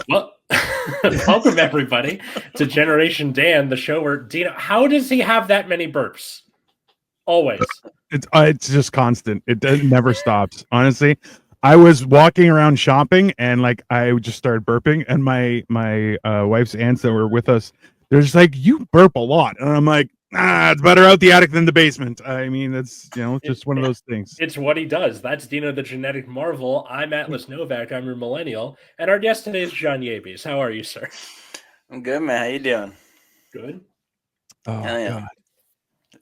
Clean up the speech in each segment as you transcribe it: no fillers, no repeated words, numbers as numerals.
Well, welcome everybody to Generation Dan, the show where Dino. How does he have that many burps? Always. It's just constant. It never stops. Honestly, I was walking around shopping and like I just started burping, and my wife's aunts that were with us, they're just like, "You burp a lot," and I'm like, it's better out the attic than the basement. I mean, that's just one of those things. It's what he does. That's Dino, the genetic marvel. I'm Atlas Novak. I'm your millennial, and our guest today is John Yabes. How are you, sir? I'm good, man. How you doing? Good. Oh God.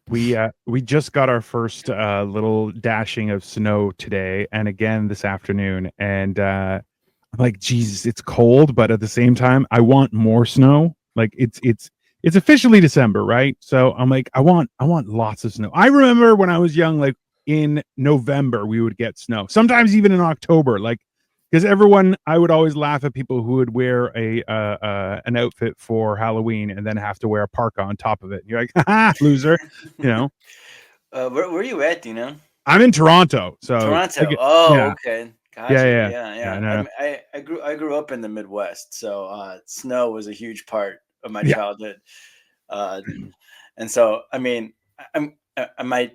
We just got our first little dashing of snow today, and again this afternoon. And I'm like, Jesus, it's cold, but at the same time, I want more snow. Like it's officially December, right? So I'm like, I want lots of snow. I remember when I was young, like in November, we would get snow. Sometimes even in October, like because I would always laugh at people who would wear an outfit for Halloween and then have to wear a parka on top of it. You're like, ha, loser, Where are you at, Dino? I'm in Toronto. So Toronto. Okay. Gotcha. Yeah. No. I grew up in the Midwest, so snow was a huge part of my childhood. And so, I mean,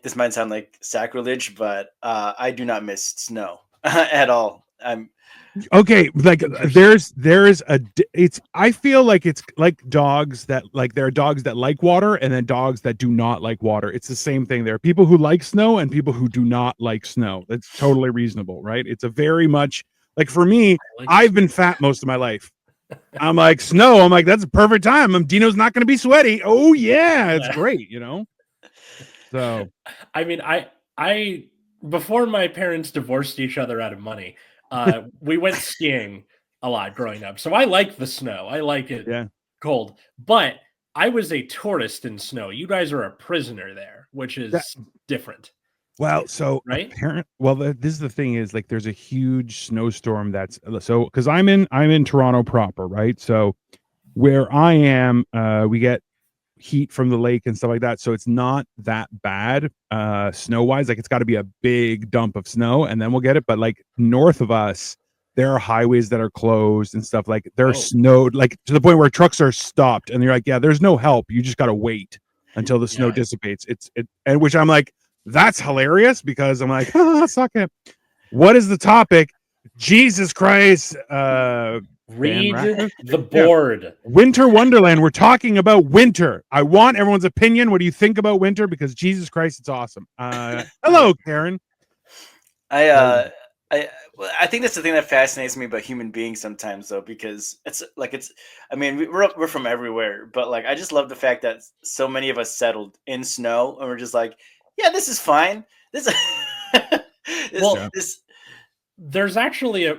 this might sound like sacrilege, but I do not miss snow at all. Okay, like I feel like it's like dogs that like there are dogs that like water and then dogs that do not like water. It's the same thing. There are people who like snow and people who do not like snow. That's totally reasonable, right? It's a very much like for me, I've been fat most of my life. I'm like snow. I'm like, that's a perfect time. Dino's not going to be sweaty. Oh yeah, it's great, So, I mean, I before my parents divorced each other out of money, we went skiing a lot growing up. So I like the snow. I like it cold. But I was a tourist in snow. You guys are a prisoner there, which is different. Well, so right. This is the thing is like there's a huge snowstorm because I'm in Toronto proper, right? So where I am, we get heat from the lake and stuff like that, so it's not that bad snow wise. Like it's got to be a big dump of snow and then we'll get it, but like north of us there are highways that are closed and stuff, like they're snowed like to the point where trucks are stopped and you're like, yeah, there's no help, you just got to wait until the snow dissipates. And which I'm like, that's hilarious because I'm like, suck it. What is the topic? Jesus Christ. Read the board. Yeah. Winter Wonderland. We're talking about winter. I want everyone's opinion. What do you think about winter? Because Jesus Christ, it's awesome. Hello, Karen. I think that's the thing that fascinates me about human beings sometimes, though, because I mean, we're from everywhere, but like I just love the fact that so many of us settled in snow and we're just like, yeah, this is fine. There's actually a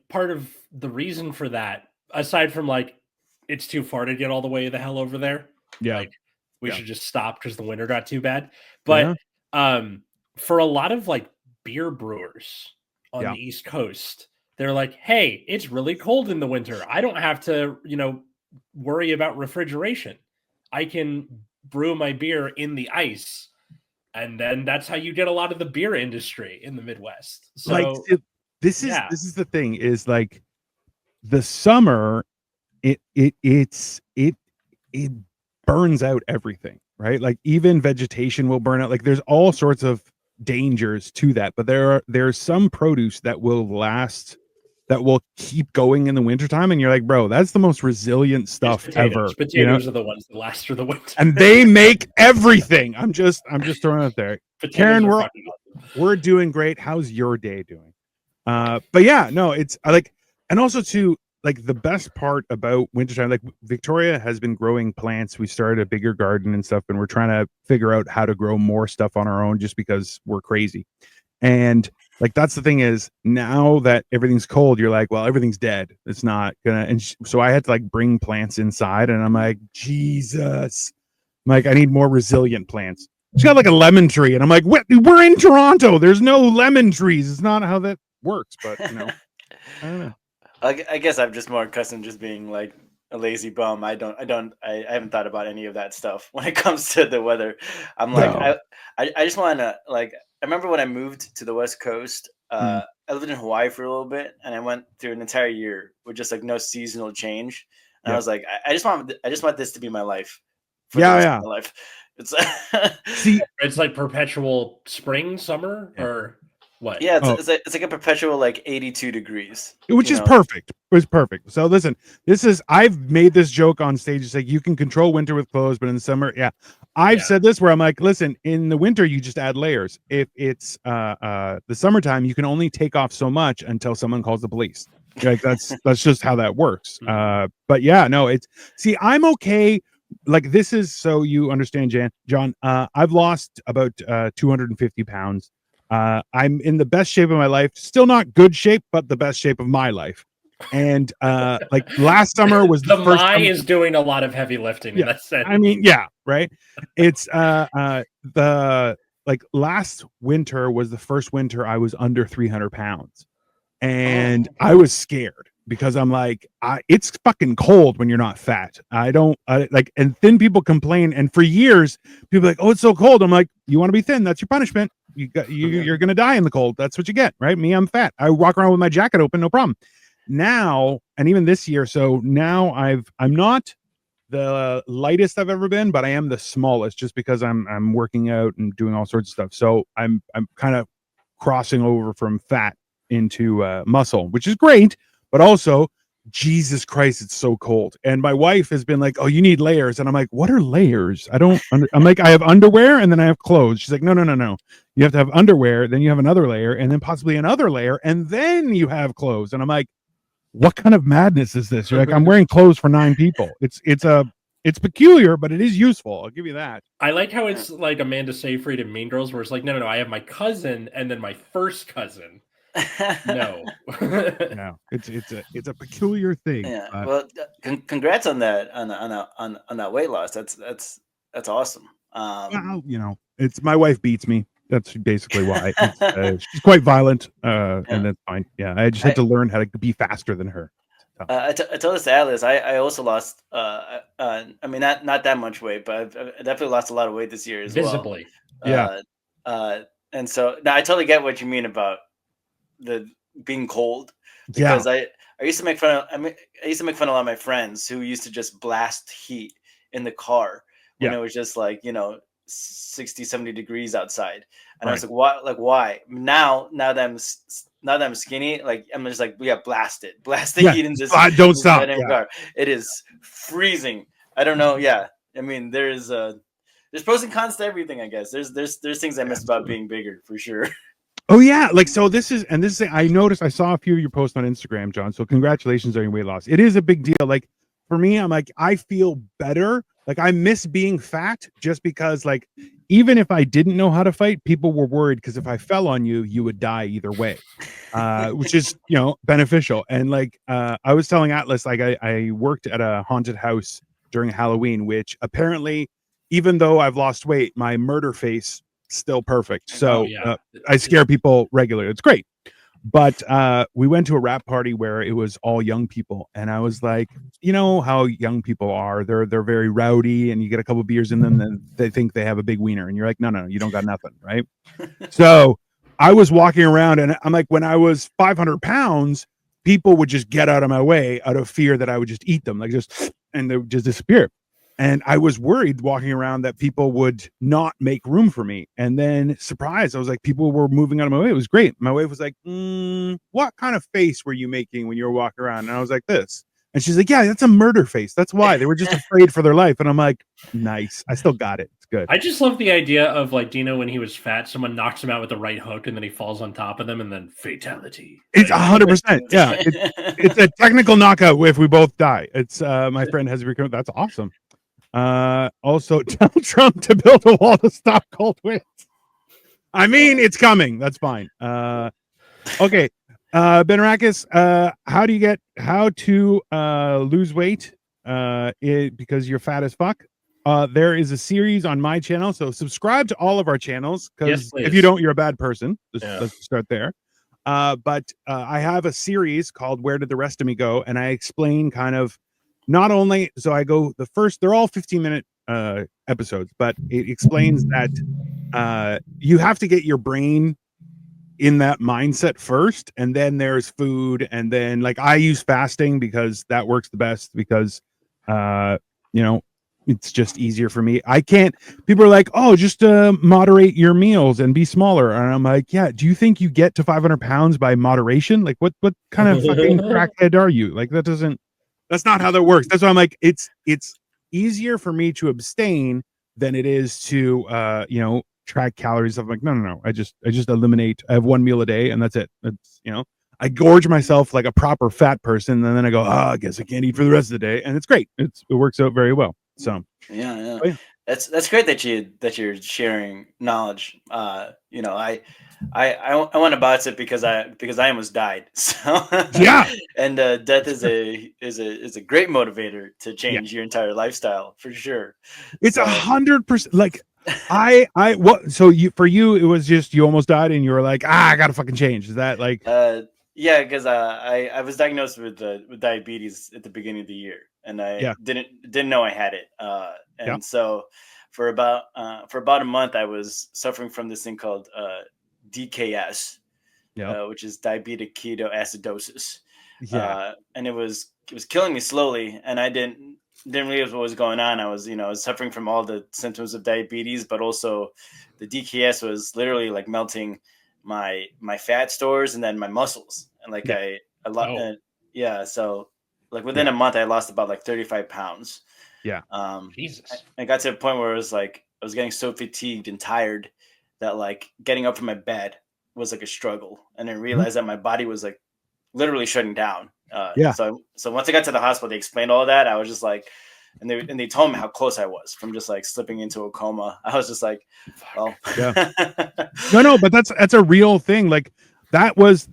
part of the reason for that, aside from like it's too far to get all the way the hell over there. Yeah, we should just stop because the winter got too bad. But for a lot of like beer brewers on the East Coast, they're like, hey, it's really cold in the winter. I don't have to, worry about refrigeration. I can brew my beer in the ice. And then that's how you get a lot of the beer industry in the Midwest. So this is the thing is like the summer, it burns out everything, right? Like even vegetation will burn out. Like there's all sorts of dangers to that, but there's some produce that will last, that will keep going in the wintertime, and you're like, bro, that's the most resilient stuff ever. Potatoes are the ones that last through the winter, and they make everything. I'm just throwing it out there. Karen, we're doing great. How's your day doing? But yeah, no, it's and also too, like the best part about wintertime, like Victoria has been growing plants. We started a bigger garden and stuff, and we're trying to figure out how to grow more stuff on our own just because we're crazy. And like, that's the thing is now that everything's cold, you're like, well, everything's dead. It's not gonna. And so I had to like bring plants inside, and I'm like, Jesus, I'm like, I need more resilient plants. She's got like a lemon tree, and I'm like, what? We're in Toronto. There's no lemon trees. It's not how that works, but I don't know. I guess I'm just more accustomed just being like a lazy bum. I haven't thought about any of that stuff when it comes to the weather. I'm like, No. I just want to like. I remember when I moved to the West Coast. I lived in Hawaii for a little bit, and I went through an entire year with just like no seasonal change. And I was like, I just want this to be my life for the rest of my life. It's see, it's like perpetual spring, summer, or what? Yeah, it's like a perpetual like 82 degrees, which is perfect. It was perfect. So listen, I've made this joke on stage. It's like you can control winter with clothes, but in the summer, I've said this where I'm like, listen, in the winter you just add layers. If it's the summertime, you can only take off so much until someone calls the police. Like that's just how that works. But yeah, no, I'm okay. Like this is so you understand, John. I've lost about 250 pounds. I'm in the best shape of my life. Still not good shape, but the best shape of my life. And like last summer was the first time is doing a lot of heavy lifting in that sense. I mean, right. It's the like last winter was the first winter I was under 300 pounds. And I was scared because I'm like, it's fucking cold when you're not fat. And thin people complain. And for years, people are like, oh, it's so cold. I'm like, you want to be thin? That's your punishment. You're going to die in the cold. That's what you get. Right. Me, I'm fat. I walk around with my jacket open. No problem. Now, and even this year. So now I'm not the lightest I've ever been, but I am the smallest just because I'm working out and doing all sorts of stuff. So I'm kind of crossing over from fat into muscle, which is great, but also Jesus Christ, it's so cold. And my wife has been like, oh, you need layers. And I'm like, what are layers? I'm like, I have underwear and then I have clothes. She's like, no, you have to have underwear, then you have another layer, and then possibly another layer, and then you have clothes. And I'm like, what kind of madness is this? You're like, I'm wearing clothes for 9 people. It's peculiar, but it is useful. I'll give you that. I like how it's like Amanda Seyfried in Mean Girls, where it's like, no, I have my cousin and then my first cousin. No, it's a peculiar thing. Yeah. Well, congrats on that on that weight loss. That's awesome. Well, it's my wife beats me. That's basically why. She's quite violent, and that's fine. Yeah, I just had to learn how to be faster than her. I told this to Atlas. I also lost. I mean, not that much weight, but I've definitely lost a lot of weight this year as visibly. Well. And so now I totally get what you mean about the being cold, because I used to make fun of. I used to make fun of a lot of my friends who used to just blast heat in the car when it was just like 60, 70 degrees outside, and I was like, why? Now that I'm skinny, like I'm just like, blast the heat in this. Don't stop. Car. It is freezing. I don't know. Yeah, I mean, there's pros and cons to everything. I guess there's things I miss about being bigger for sure. Oh yeah, like so this is I noticed, I saw a few of your posts on Instagram, John. So congratulations on your weight loss. It is a big deal. Like for me, I'm like, I feel better. Like I miss being fat just because like even if I didn't know how to fight, people were worried because if I fell on you, you would die either way, which is beneficial. And like I was telling Atlas, like I worked at a haunted house during Halloween, which apparently, even though I've lost weight, my murder face still perfect. So I scare people regularly. It's great. But we went to a rap party where it was all young people, and I was like, you know how young people are. They're very rowdy, and you get a couple beers in them, and they think they have a big wiener, and you're like, no, you don't got nothing, right? So I was walking around, and I'm like, when I was 500 pounds, people would just get out of my way out of fear that I would just eat them, and they would just disappear. And I was worried walking around that people would not make room for me. And then surprise, I was like, people were moving out of my way. It was great. My wife was like, what kind of face were you making when you were walking around? And I was like, this. And she's like, yeah, that's a murder face. That's why. They were just afraid for their life. And I'm like, nice. I still got it. It's good. I just love the idea of like Dino when he was fat, someone knocks him out with the right hook and then he falls on top of them and then fatality. It's 100%. Yeah. It's a technical knockout if we both die. It's my friend has recovered. That's awesome. Also tell Trump to build a wall to stop cold winds. I mean, it's coming. That's fine. Okay. Benarakis, how to lose weight because you're fat as fuck. There is a series on my channel, so subscribe to all of our channels, because if you don't, you're a bad person. Let's start there. But I have a series called Where Did the Rest of Me Go? And I explain kind of not only, so I go the first, they're all 15-minute episodes, but it explains that you have to get your brain in that mindset first, and then there's food, and then like I use fasting because that works the best, because you know, it's just easier for me. I can't, people are like, oh, just moderate your meals and be smaller, and I'm like, yeah, do you think you get to 500 pounds by moderation? Like what kind of fucking crackhead are you? Like that's not how that works. That's why I'm like, it's easier for me to abstain than it is to track calories. I'm like, no. I just eliminate. I have one meal a day and that's it. It's, I gorge myself like a proper fat person, and then I go, I guess I can't eat for the rest of the day, and it's great. It works out very well. So yeah. Oh, yeah. That's great that you're sharing knowledge. I went about it because I almost died. So Yeah. and death is a great motivator to change your entire lifestyle for sure. It's 100%. Like what? So for you, it was just you almost died, and you were like, I gotta fucking change. Is that like? Yeah, because I was diagnosed with diabetes at the beginning of the year, and I didn't know I had it. So for about a month, I was suffering from this thing called DKS, which is diabetic ketoacidosis. And it was killing me slowly, and I didn't realize what was going on. I was suffering from all the symptoms of diabetes, but also the DKS was literally like melting my fat stores and then my muscles, and like so like within a month I lost about like 35 pounds. Jesus. I got to a point where it was like I was getting so fatigued and tired that like getting up from my bed was like a struggle, and I realized that my body was like literally shutting down. So once I got to the hospital, they explained all that. I was just like, and they told me how close I was from just like slipping into a coma. I was just like, well, no, but that's a real thing. Like that was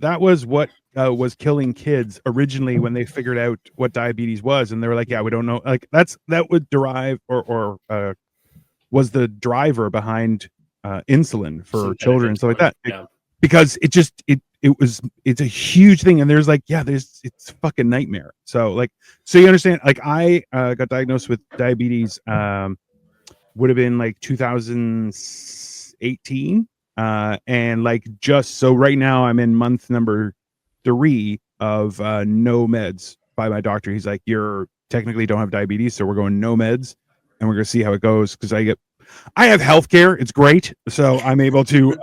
what was killing kids originally when they figured out what diabetes was, and they were like, yeah, we don't know. Like that would derive or was the driver behind insulin for children and stuff like that. Because it's a huge thing, and there's like, it's a fucking nightmare. So you understand, like I got diagnosed with diabetes would have been like 2018, and like just so right now I'm in month number 3 of no meds by my doctor. He's like, you're technically don't have diabetes, so we're going no meds, and we're gonna see how it goes, because I have healthcare. It's great. So I'm able to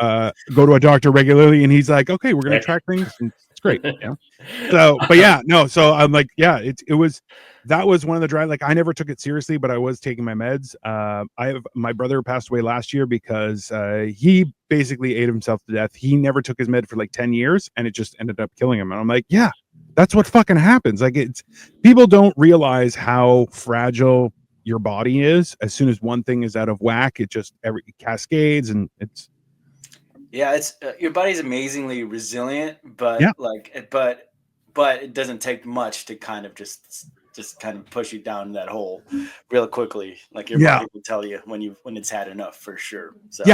go to a doctor regularly, and he's like, okay, we're going to track things. And it's great. So, but so I'm like, that was one of the drive. Like I never took it seriously, but I was taking my meds. My brother passed away last year because he basically ate himself to death. He never took his med for like 10 years, and it just ended up killing him. And I'm like, yeah, that's what fucking happens. Like people don't realize how fragile your body is. As soon as one thing is out of whack, it cascades, and it's your body's amazingly resilient, but but it doesn't take much to kind of just kind of push you down that hole real quickly. Like your body will tell you when it's had enough, for sure. So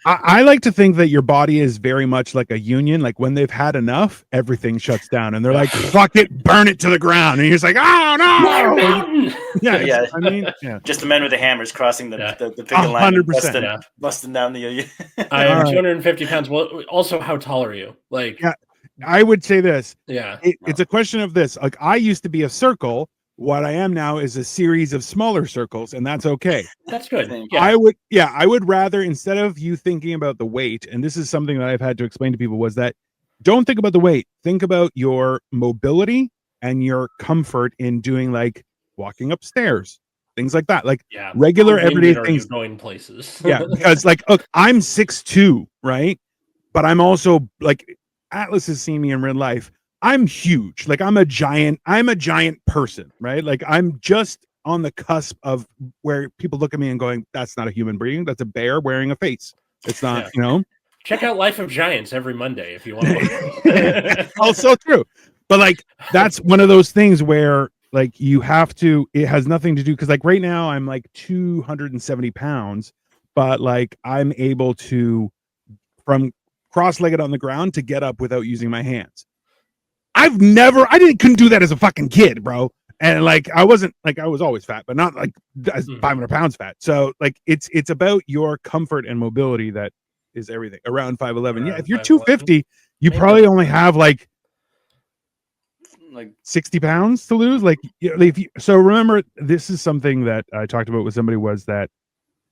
I like to think that your body is very much like a union. Like when they've had enough, everything shuts down, and they're like, "Fuck it, burn it to the ground." And you're just like, "Oh no!" I mean, just the men with the hammers crossing the picket line, 100%, busting down the. I am 250 pounds. Well, also, how tall are you? Like, I would say this. It's a question of this. Like, I used to be a circle. What I am now is a series of smaller circles, and that's okay. That's good. I would rather, instead of you thinking about the weight, and this is something that I've had to explain to people, was that don't think about the weight. Think about your mobility and your comfort in doing like walking upstairs, things like that, like regular everyday things. Going places. Because like, look, I'm 6'2", right? But I'm also like, Atlas has seen me in real life. I'm huge. Like I'm a giant person, right? Like I'm just on the cusp of where people look at me and going, that's not a human being. That's a bear wearing a face. It's not, Check out Life of Giants every Monday if you want. Also true. But like, that's one of those things where like you have to, it has nothing to do. Cause like right now I'm like 270 pounds, but like I'm able to, from cross-legged on the ground, to get up without using my hands. I couldn't do that as a fucking kid, bro. And like I wasn't like I was always fat, but not like 500 pounds fat. So like it's about your comfort and mobility that is everything around 5'11. Yeah, if you're 250, you probably only have like 60 pounds to lose. Like if you, so remember, this is something that I talked about with somebody, was that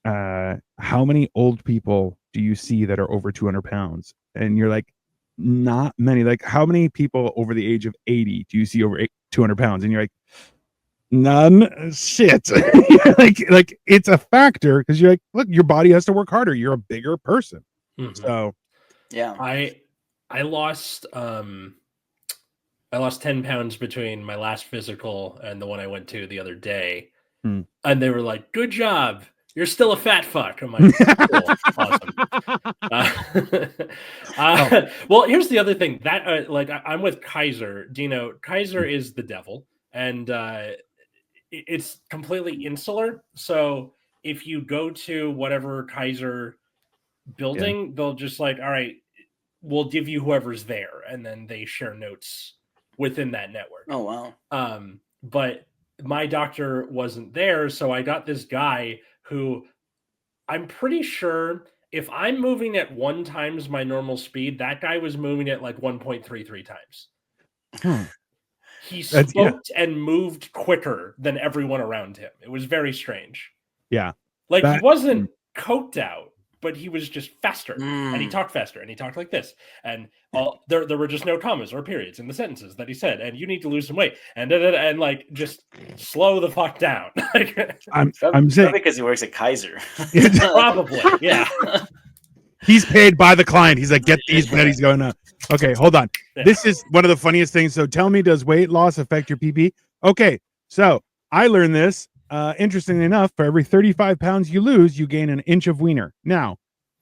how many old people do you see that are over 200 pounds? And you're like, not many. Like how many people over the age of 80 do you see over 200 pounds? And you're like, none. Shit. like it's a factor, because you're like, look, your body has to work harder. You're a bigger person. So yeah, I lost 10 pounds between my last physical and the one I went to the other day. And they were like, good job, you're still a fat fuck. I'm like, cool. Awesome. Well, here's the other thing that like I'm with Kaiser. Dino, Kaiser is the devil, and it's completely insular. So if you go to whatever Kaiser building, they'll just like, all right, we'll give you whoever's there, and then they share notes within that network. Oh wow. But my doctor wasn't there, so I got this guy who I'm pretty sure if I'm moving at 1 times my normal speed, that guy was moving at like 1.33 times. He smoked and moved quicker than everyone around him. It was very strange. Yeah. Like he wasn't coked out, but he was just faster, and he talked faster, and he talked like this, and there were just no commas or periods in the sentences that he said, and you need to lose some weight, and like just slow the fuck down. I'm saying because he works at Kaiser. Probably, yeah. He's paid by the client. He's like, get these buddies going up. Okay, hold on. Yeah. This is one of the funniest things. So tell me, does weight loss affect your PP? Okay, so I learned this. Interestingly enough, for every 35 pounds you lose, you gain an inch of wiener. Now,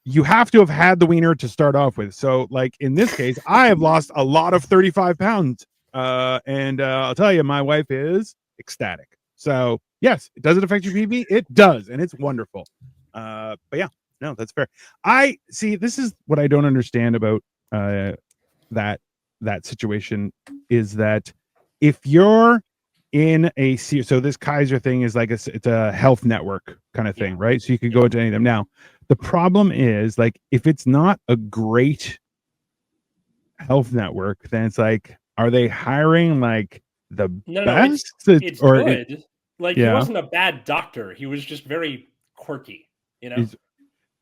you have to have had the wiener to start off with. So, like in this case, I have lost a lot of 35 pounds. And I'll tell you, my wife is ecstatic. So, yes, does it affect your PP? It does, and it's wonderful. But yeah, no, that's fair. I see. This is what I don't understand about that situation, is that if you're in a so this Kaiser thing is like it's a health network kind of thing, right? So you could go into any of them. Now, the problem is, like, if it's not a great health network, then it's like, are they hiring like the best? It's good. Like, he wasn't a bad doctor. He was just very quirky, you know.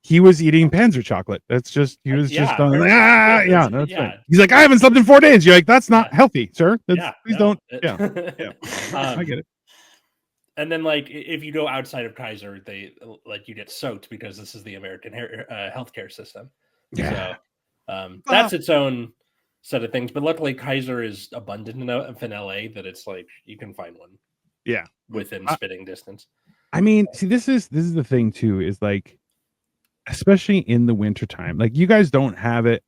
He was eating Panzer chocolate. That's just, he was just going, that's right. He's like, I haven't slept in 4 days. You're like, that's not healthy, sir. Please don't. I get it. And then, like, if you go outside of Kaiser, they like, you get soaked because this is the American healthcare system. Yeah. So that's its own set of things. But luckily, Kaiser is abundant enough in LA that it's like you can find one. Yeah, within spitting distance. I mean, see, this is the thing too, is like, especially in the wintertime, like, you guys don't have it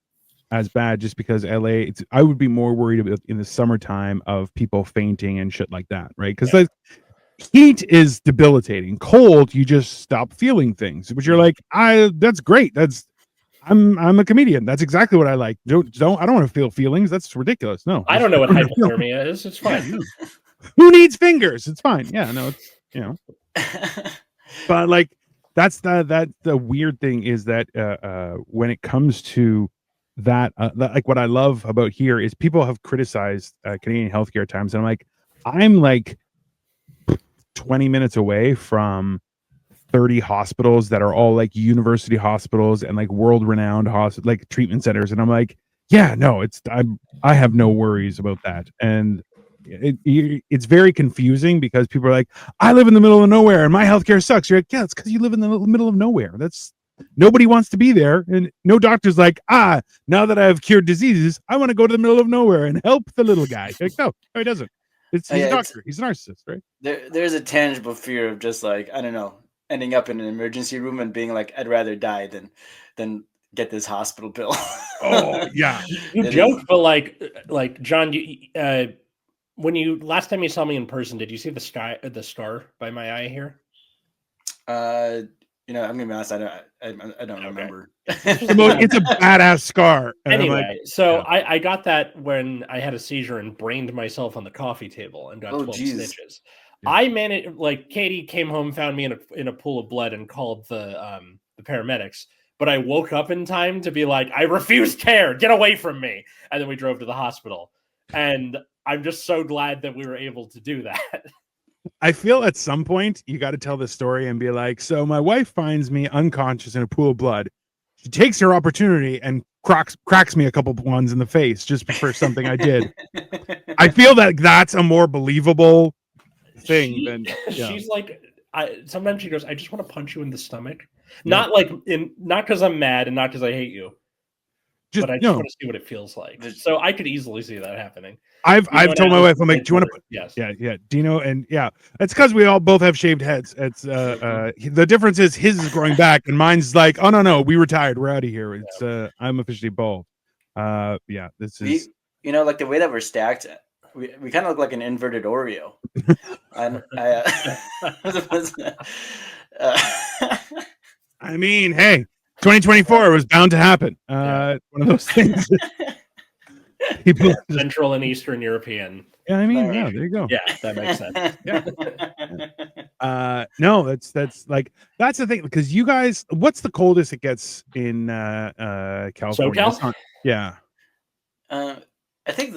as bad just because LA, I would be more worried about in the summertime of people fainting and shit like that, right? Because like, heat is debilitating. Cold, you just stop feeling things, but you're like, that's great. I'm a comedian. That's exactly what I like. I don't want to feel feelings. That's ridiculous. No, I don't know what hypothermia is. It's fine. Who needs fingers? It's fine. Yeah, no, it's, you know. But like, that's the weird thing is that when it comes to that, like, what I love about here is people have criticized Canadian healthcare at times, and I'm like 20 minutes away from 30 hospitals that are all like university hospitals and like world-renowned like treatment centers, and I'm like, yeah, no, I have no worries about that. And it's very confusing because people are like, I live in the middle of nowhere and my healthcare sucks. You're like, yeah, it's because you live in the middle of nowhere. Nobody wants to be there, and no doctor's like, now that I've cured diseases, I want to go to the middle of nowhere and help the little guy. Like, no, he doesn't. He's a doctor. He's a narcissist, right? There's a tangible fear of just like, I don't know, ending up in an emergency room and being like, I'd rather die than get this hospital bill. Oh yeah, you joke, but like John, when you last time you saw me in person, did you see the scar by my eye here? You know, I'm gonna be honest. I don't remember. It's a badass scar. And anyway, so I got that when I had a seizure and brained myself on the coffee table and got 12 stitches. Yeah. I managed, like, Katie came home, found me in a pool of blood, and called the paramedics. But I woke up in time to be like, I refuse care. Get away from me. And then we drove to the hospital. And I'm just so glad that we were able to do that. I feel at some point you got to tell the story and be like, so my wife finds me unconscious in a pool of blood. She takes her opportunity and cracks me a couple ones in the face just for something I did. I feel that that's a more believable thing than she's like, sometimes she goes, I just want to punch you in the stomach. Not because I'm mad and not because I hate you. But I just want to see what it feels like. So I could easily see that happening. I've told my wife, I'm like, do you want to put Dino, and it's because we all both have shaved heads. It's the difference is his is growing back and mine's like, oh no, we retired, we're out of here. It's I'm officially bald. This is like the way that we're stacked, we kind of look like an inverted Oreo. I mean, hey, 2024 was bound to happen. One of those things. People Central and Eastern European. Yeah, I mean, there you go. Yeah, that makes sense. No, that's the thing, because you guys, what's the coldest it gets in California? SoCal? I think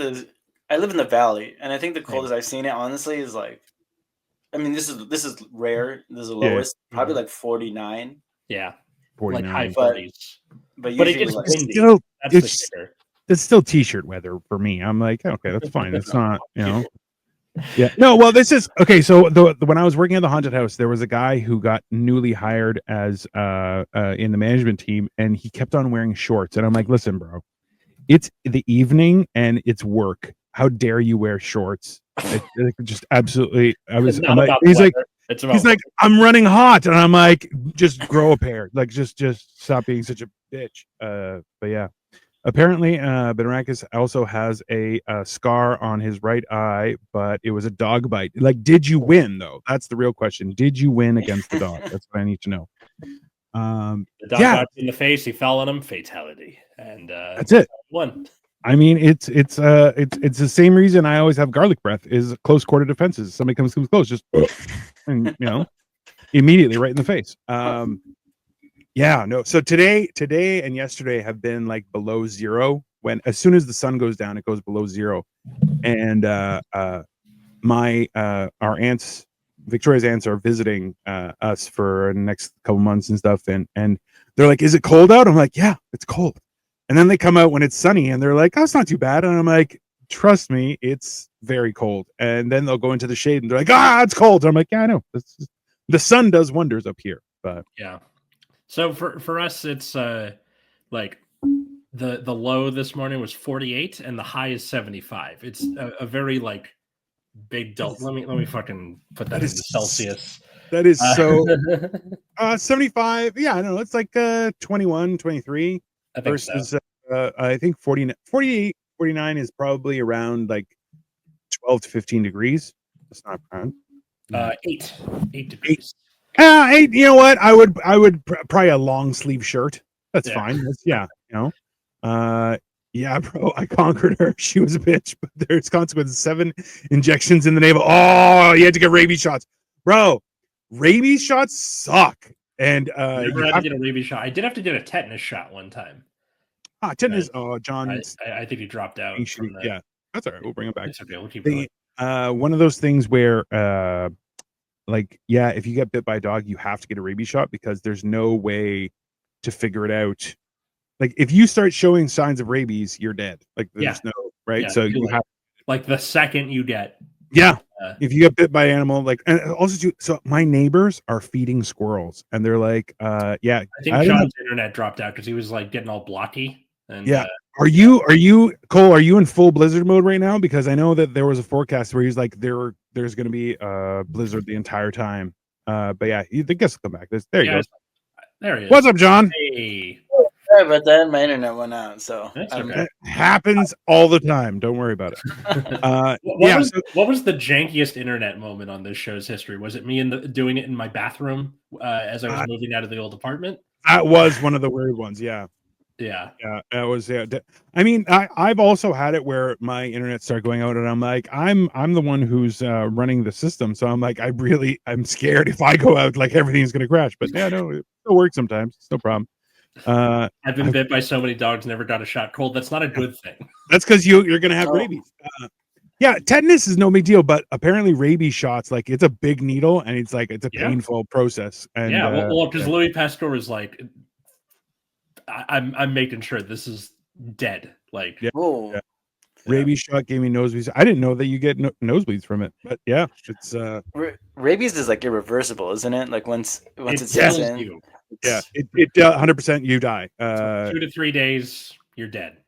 I live in the valley, and I think the coldest I've seen it, honestly, is like, I mean, this is rare. This is the lowest, probably like 49. Yeah. 49. Like high 40s. But it gets windy. Still, it's still t-shirt weather for me. I'm like, okay, that's fine. It's not, Yeah. No, well, this is okay. So when I was working at the haunted house, there was a guy who got newly hired as in the management team, and he kept on wearing shorts. And I'm like, listen, bro, it's the evening and it's work. How dare you wear shorts? Just absolutely. He's like, I'm running hot, and I'm like, just grow a pair. Like, just stop being such a bitch. But yeah. Apparently, Benrakis also has a scar on his right eye, but it was a dog bite. Like, did you win, though? That's the real question. Did you win against the dog? That's what I need to know. The dog got in the face. He fell on him. Fatality, and that's it. Won. I mean, it's the same reason I always have garlic breath, is close quarter defenses. Somebody comes close, just and immediately right in the face. Yeah, no. So today and yesterday have been like below zero. When as soon as the sun goes down, it goes below zero. And our aunts, Victoria's aunts, are visiting us for the next couple months and stuff. And they're like, "Is it cold out?" I'm like, "Yeah, it's cold." And then they come out when it's sunny, and they're like, "Oh, it's not too bad." And I'm like, "Trust me, it's very cold." And then they'll go into the shade, and they're like, "Ah, it's cold." And I'm like, "Yeah, I know. The sun does wonders up here." But yeah. So for us, it's like the low this morning was 48 and the high is 75. It's a very like big delta. Let me fucking put that into Celsius. That is so 75. Yeah, I know. It's like 21, 23 versus I think 48, 49 is probably around like 12 to 15 degrees. That's not bad. 8 degrees. 8. You know what? I would probably a long sleeve shirt. That's fine. Yeah, yeah, bro. I conquered her. She was a bitch, but there's consequences. 7 injections in the navel. Oh, you had to get rabies shots, bro. Rabies shots suck. And never had to get a rabies shot. I did have to get a tetanus shot one time. Tetanus. John. I think he dropped out. Yeah, that's all right. We'll bring him back. It's okay. We'll keep going. One of those things where if you get bit by a dog, you have to get a rabies shot, because there's no way to figure it out. Like, if you start showing signs of rabies, you're dead. Like, there's no right. So you have like the second you get. Yeah. If you get bit by an animal, like, and also so my neighbors are feeding squirrels, and they're like, I think Sean's internet dropped out because he was like getting all blocky. And are you Cole? Are you in full blizzard mode right now? Because I know that there was a forecast where he's like, there's going to be a blizzard the entire time. But yeah, the guests will come back. There you go. There he is. What's up, John? Hey. Sorry about that. My internet went out, so That's okay. It happens all the time. Don't worry about it. What was the jankiest internet moment on this show's history? Was it me doing it in my bathroom as I was moving out of the old apartment? That was one of the weird ones. Yeah. Yeah. That was. Yeah. I mean, I've also had it where my internet started going out, and I'm like, I'm the one who's running the system, so I'm like, I'm scared if I go out, like everything's gonna crash. But yeah, no, it works sometimes. It's no problem. I've been bit by so many dogs, never got a shot cold. That's not a good thing. That's because you're gonna have rabies. Yeah, tetanus is no big deal, but apparently rabies shots, like it's a big needle and it's like it's a painful process. And well, because Louis Pasteur was like, I'm making sure this is dead. Like, rabies shot gave me nosebleeds. I didn't know that you get nosebleeds from it, but yeah, it's rabies is like irreversible, isn't it? Like once it sets in, you. Yeah, it 100% you die. 2 to 3 days, you're dead.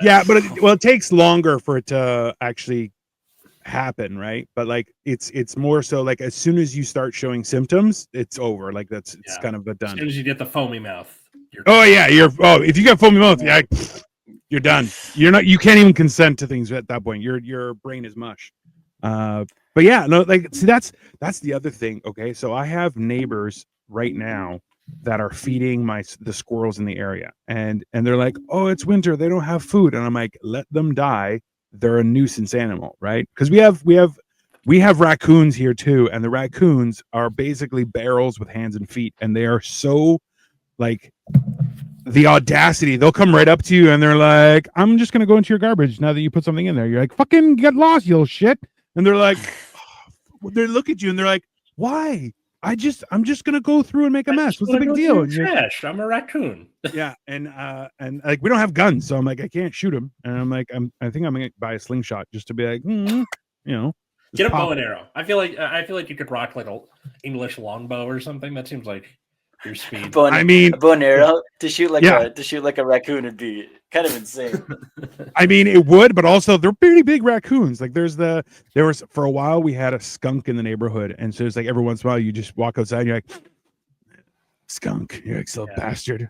Yeah, but it takes longer for it to actually happen, right? But like it's more so like as soon as you start showing symptoms, it's over. Like it's kind of done. As soon as you get the foamy mouth. If you get foamy mouth, you're done. You can't even consent to things at that point. Your brain is mush. But yeah, no, like see that's the other thing. Okay, so I have neighbors right now that are feeding the squirrels in the area, and they're like, oh, it's winter, they don't have food, and I'm like, let them die. They're a nuisance animal, right? Because we have raccoons here too, and the raccoons are basically barrels with hands and feet, and they are so like the audacity. They'll come right up to you and they're like, I'm just gonna go into your garbage now that you put something in there. You're like, fucking get lost, you little shit. And they're like, they look at you and they're like, why? I'm just gonna go through and make a mess. What's the big deal? Trash. I'm a raccoon. Yeah, and like we don't have guns, so I'm like, I can't shoot him. And I'm like, I think I'm gonna buy a slingshot just to be like, get a bow and arrow. I feel like you could rock like a English longbow or something. That seems like your speed. A bow and arrow to shoot like a raccoon would be kind of insane. I mean, it would, but also they're pretty big raccoons. Like there was for a while we had a skunk in the neighborhood, and so it's like every once in a while you just walk outside and you're like, skunk, you're like so bastard.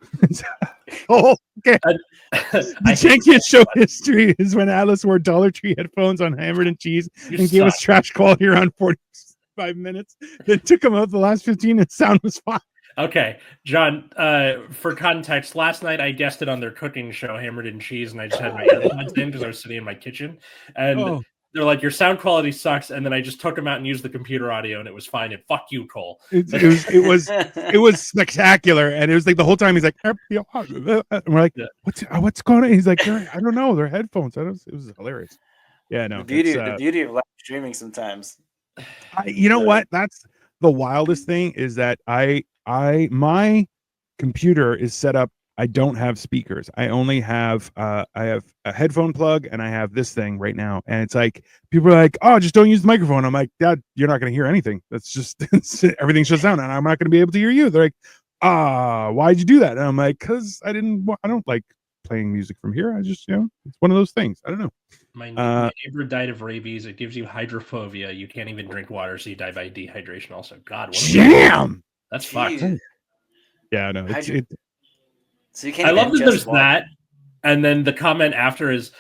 Oh, okay. The jankiest show history is when Atlas wore Dollar Tree headphones on Hammered and Cheese and gave us trash quality around 45 minutes. Then took them out the last 15 and sound was fine. Okay, John, for context, last night I guested on their cooking show, Hammered and Cheese, and I just had my AirPods in because I was sitting in my kitchen. And they're like, your sound quality sucks. And then I just took them out and used the computer audio, and it was fine. And fuck you, Cole. It was spectacular. And it was like the whole time he's like, and we're like, what's going on? He's like, I don't know. They're headphones. It was hilarious. Yeah, no. The beauty of live streaming sometimes. You know what? That's the wildest thing is that my computer is set up. I don't have speakers. I only have I have a headphone plug and I have this thing right now. And it's like people are like, oh, just don't use the microphone. I'm like, Dad, you're not going to hear anything. That's just everything shuts down and I'm not going to be able to hear you. They're like, why'd you do that? And I'm like, because I don't like playing music from here. I just, it's one of those things. I don't know. My neighbor died of rabies. It gives you hydrophobia. You can't even drink water, so you die by dehydration. Also, God, damn, that's fucked. Yeah, no, so you can't. I love that there's that, and then the comment after is,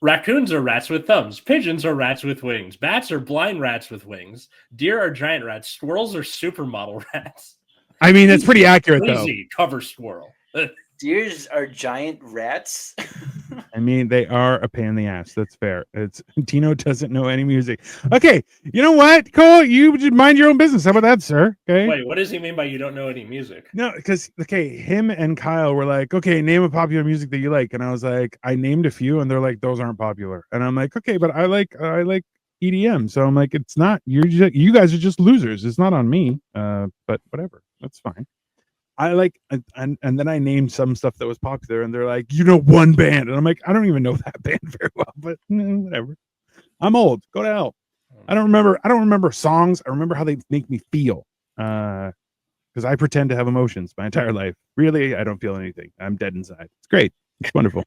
raccoons are rats with thumbs, pigeons are rats with wings, bats are blind rats with wings, deer are giant rats, squirrels are supermodel rats. I mean, that's pretty accurate though. Cover squirrel. Deers are giant rats. I mean, they are a pain in the ass. That's fair. It's Dino doesn't know any music. Okay, you know what, Cole? You just mind your own business. How about that, sir? Okay. Wait, what does he mean by you don't know any music? No, because him and Kyle were like, okay, name a popular music that you like, and I was like, I named a few, and they're like, those aren't popular, and I'm like, okay, but I like EDM, so I'm like, it's not. You guys are just losers. It's not on me. But whatever, that's fine. I like, and then I named some stuff that was popular, and they're like, one band, and I'm like, I don't even know that band very well, but whatever. I'm old. Go to hell. I don't remember songs. I remember how they make me feel, because I pretend to have emotions my entire life. Really, I don't feel anything. I'm dead inside. It's great. It's wonderful.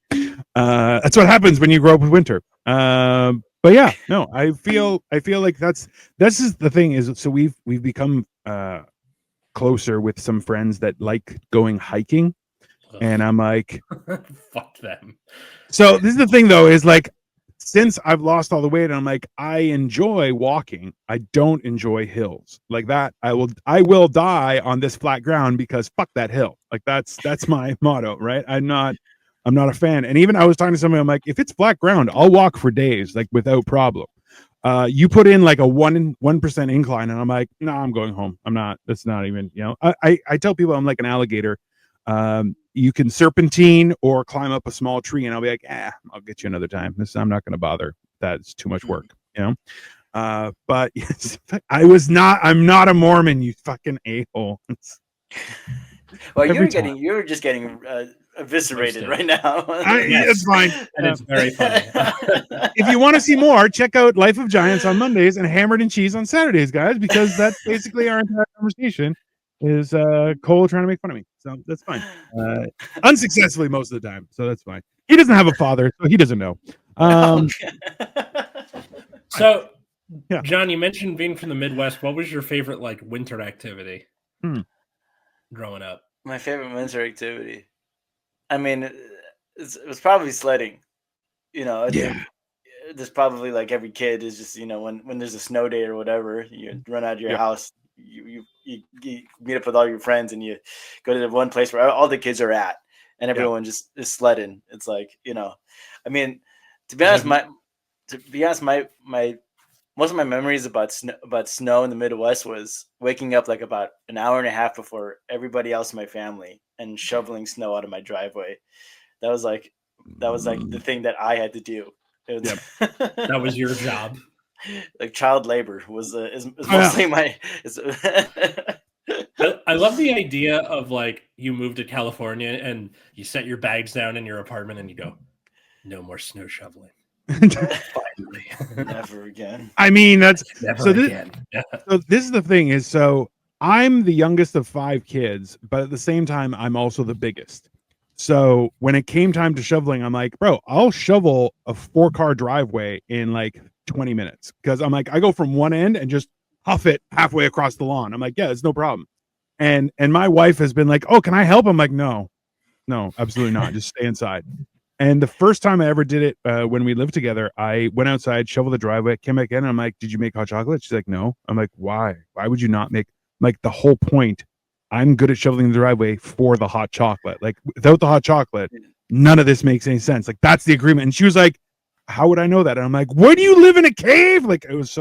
That's what happens when you grow up with winter. But yeah, no, I feel like this is the thing is, so we've become closer with some friends that like going hiking, And I'm like, fuck them. So this is the thing though, is like, since I've lost all the weight, I'm like, I enjoy walking. I don't enjoy hills like that. I will die on this flat ground because fuck that hill. Like that's my motto, right? I'm not a fan. And even I was talking to somebody, I'm like, if it's flat ground, I'll walk for days, like without problem. You put in like a 1% incline, and I'm like, no, I'm going home. I'm not. That's not even. I tell people I'm like an alligator. You can serpentine or climb up a small tree, and I'll be like, I'll get you another time. I'm not going to bother. That's too much work, But yes, I'm not a Mormon, you fucking a-hole. Well, you're just getting eviscerated right now. It's fine. And it's very funny. If you want to see more, check out Life of Giants on Mondays and Hammered and Cheese on Saturdays, guys, because that's basically our entire conversation is Cole trying to make fun of me. So that's fine. Unsuccessfully most of the time. So that's fine. He doesn't have a father, so he doesn't know. So, John, you mentioned being from the Midwest. What was your favorite like winter activity growing up? My favorite winter activity. I mean, it was probably sledding. There's probably like every kid is just when there's a snow day or whatever, you run out of your house, you meet up with all your friends and you go to the one place where all the kids are at, and everyone just is sledding. It's like I mean, to be honest, my most of my memories about snow in the Midwest was waking up like about an hour and a half before everybody else in my family and shoveling snow out of my driveway. That was like the thing that I had to do. That was your job. Like child labor is mostly my. I love the idea of like you move to California and you set your bags down in your apartment and you go, no more snow shoveling. Finally. Never again. I mean, that's never again. So this is the thing is, so I'm the youngest of 5 kids, but at the same time, I'm also the biggest. So when it came time to shoveling, I'm like, bro, I'll shovel a 4-car driveway in like 20 minutes. Because I'm like, I go from one end and just huff it halfway across the lawn. I'm like, yeah, it's no problem. And my wife has been like, oh, can I help? I'm like, no, absolutely not. Just stay inside. And the first time I ever did it, when we lived together, I went outside, shoveled the driveway, came back in, and I'm like, did you make hot chocolate? She's like, no. I'm like, why? Why would you not make, like, the whole point, I'm good at shoveling the driveway for the hot chocolate. Like, without the hot chocolate, none of this makes any sense. Like, that's the agreement. And she was like, how would I know that? And I'm like, where do you live in a cave? Like, I was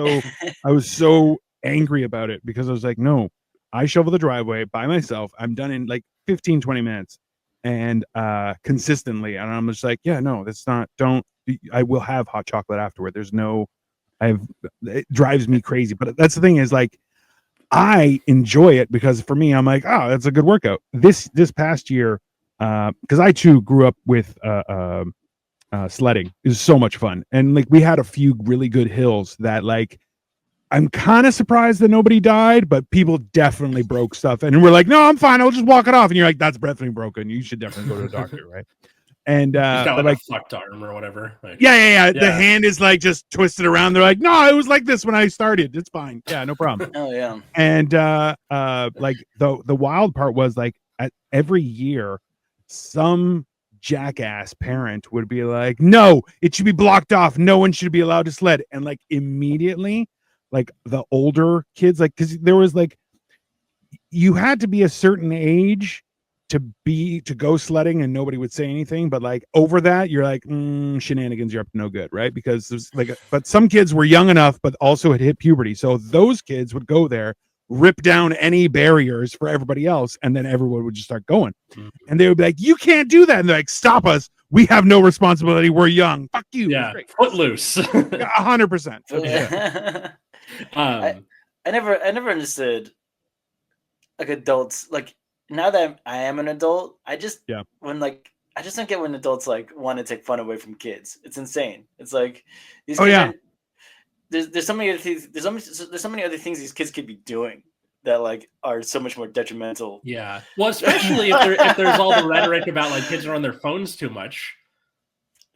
so angry about it because I was like, no, I shovel the driveway by myself. I'm done in like 15, 20 minutes. And consistently, and I'm just like, yeah, no, that's not, I will have hot chocolate afterward. It drives me crazy. But that's the thing is, like, I enjoy it because for me, I'm like, oh, that's a good workout. This past year, because I too grew up with sledding. It was so much fun. And like we had a few really good hills that, like, I'm kind of surprised that nobody died, but people definitely broke stuff. And we're like, no, I'm fine. I'll just walk it off. And you're like, that's definitely broken. You should definitely go to a doctor, right? And he's got like a fucked arm or whatever. Like, yeah. The hand is like just twisted around. They're like, no, it was like this when I started. It's fine. Yeah, no problem. Oh yeah. And like the wild part was, like, at every year, some jackass parent would be like, no, it should be blocked off. No one should be allowed to sled. And like immediately, like the older kids, like, because there was like, you had to be a certain age to go sledding and nobody would say anything, but like over that you're like, shenanigans, you're up to no good, right? Because there's like but some kids were young enough but also had hit puberty, so those kids would go there, rip down any barriers for everybody else, and then everyone would just start going. And they would be like, you can't do that, and they're like, stop us, we have no responsibility, we're young, fuck you. Yeah, footloose. 100%. I never understood, like, adults, like, now that I am an adult, I just don't get when adults like want to take fun away from kids. It's insane. It's like these kids there's so many other things, there's so many other things these kids could be doing that like are so much more detrimental. Yeah. Well, especially if there's all the rhetoric about like kids are on their phones too much.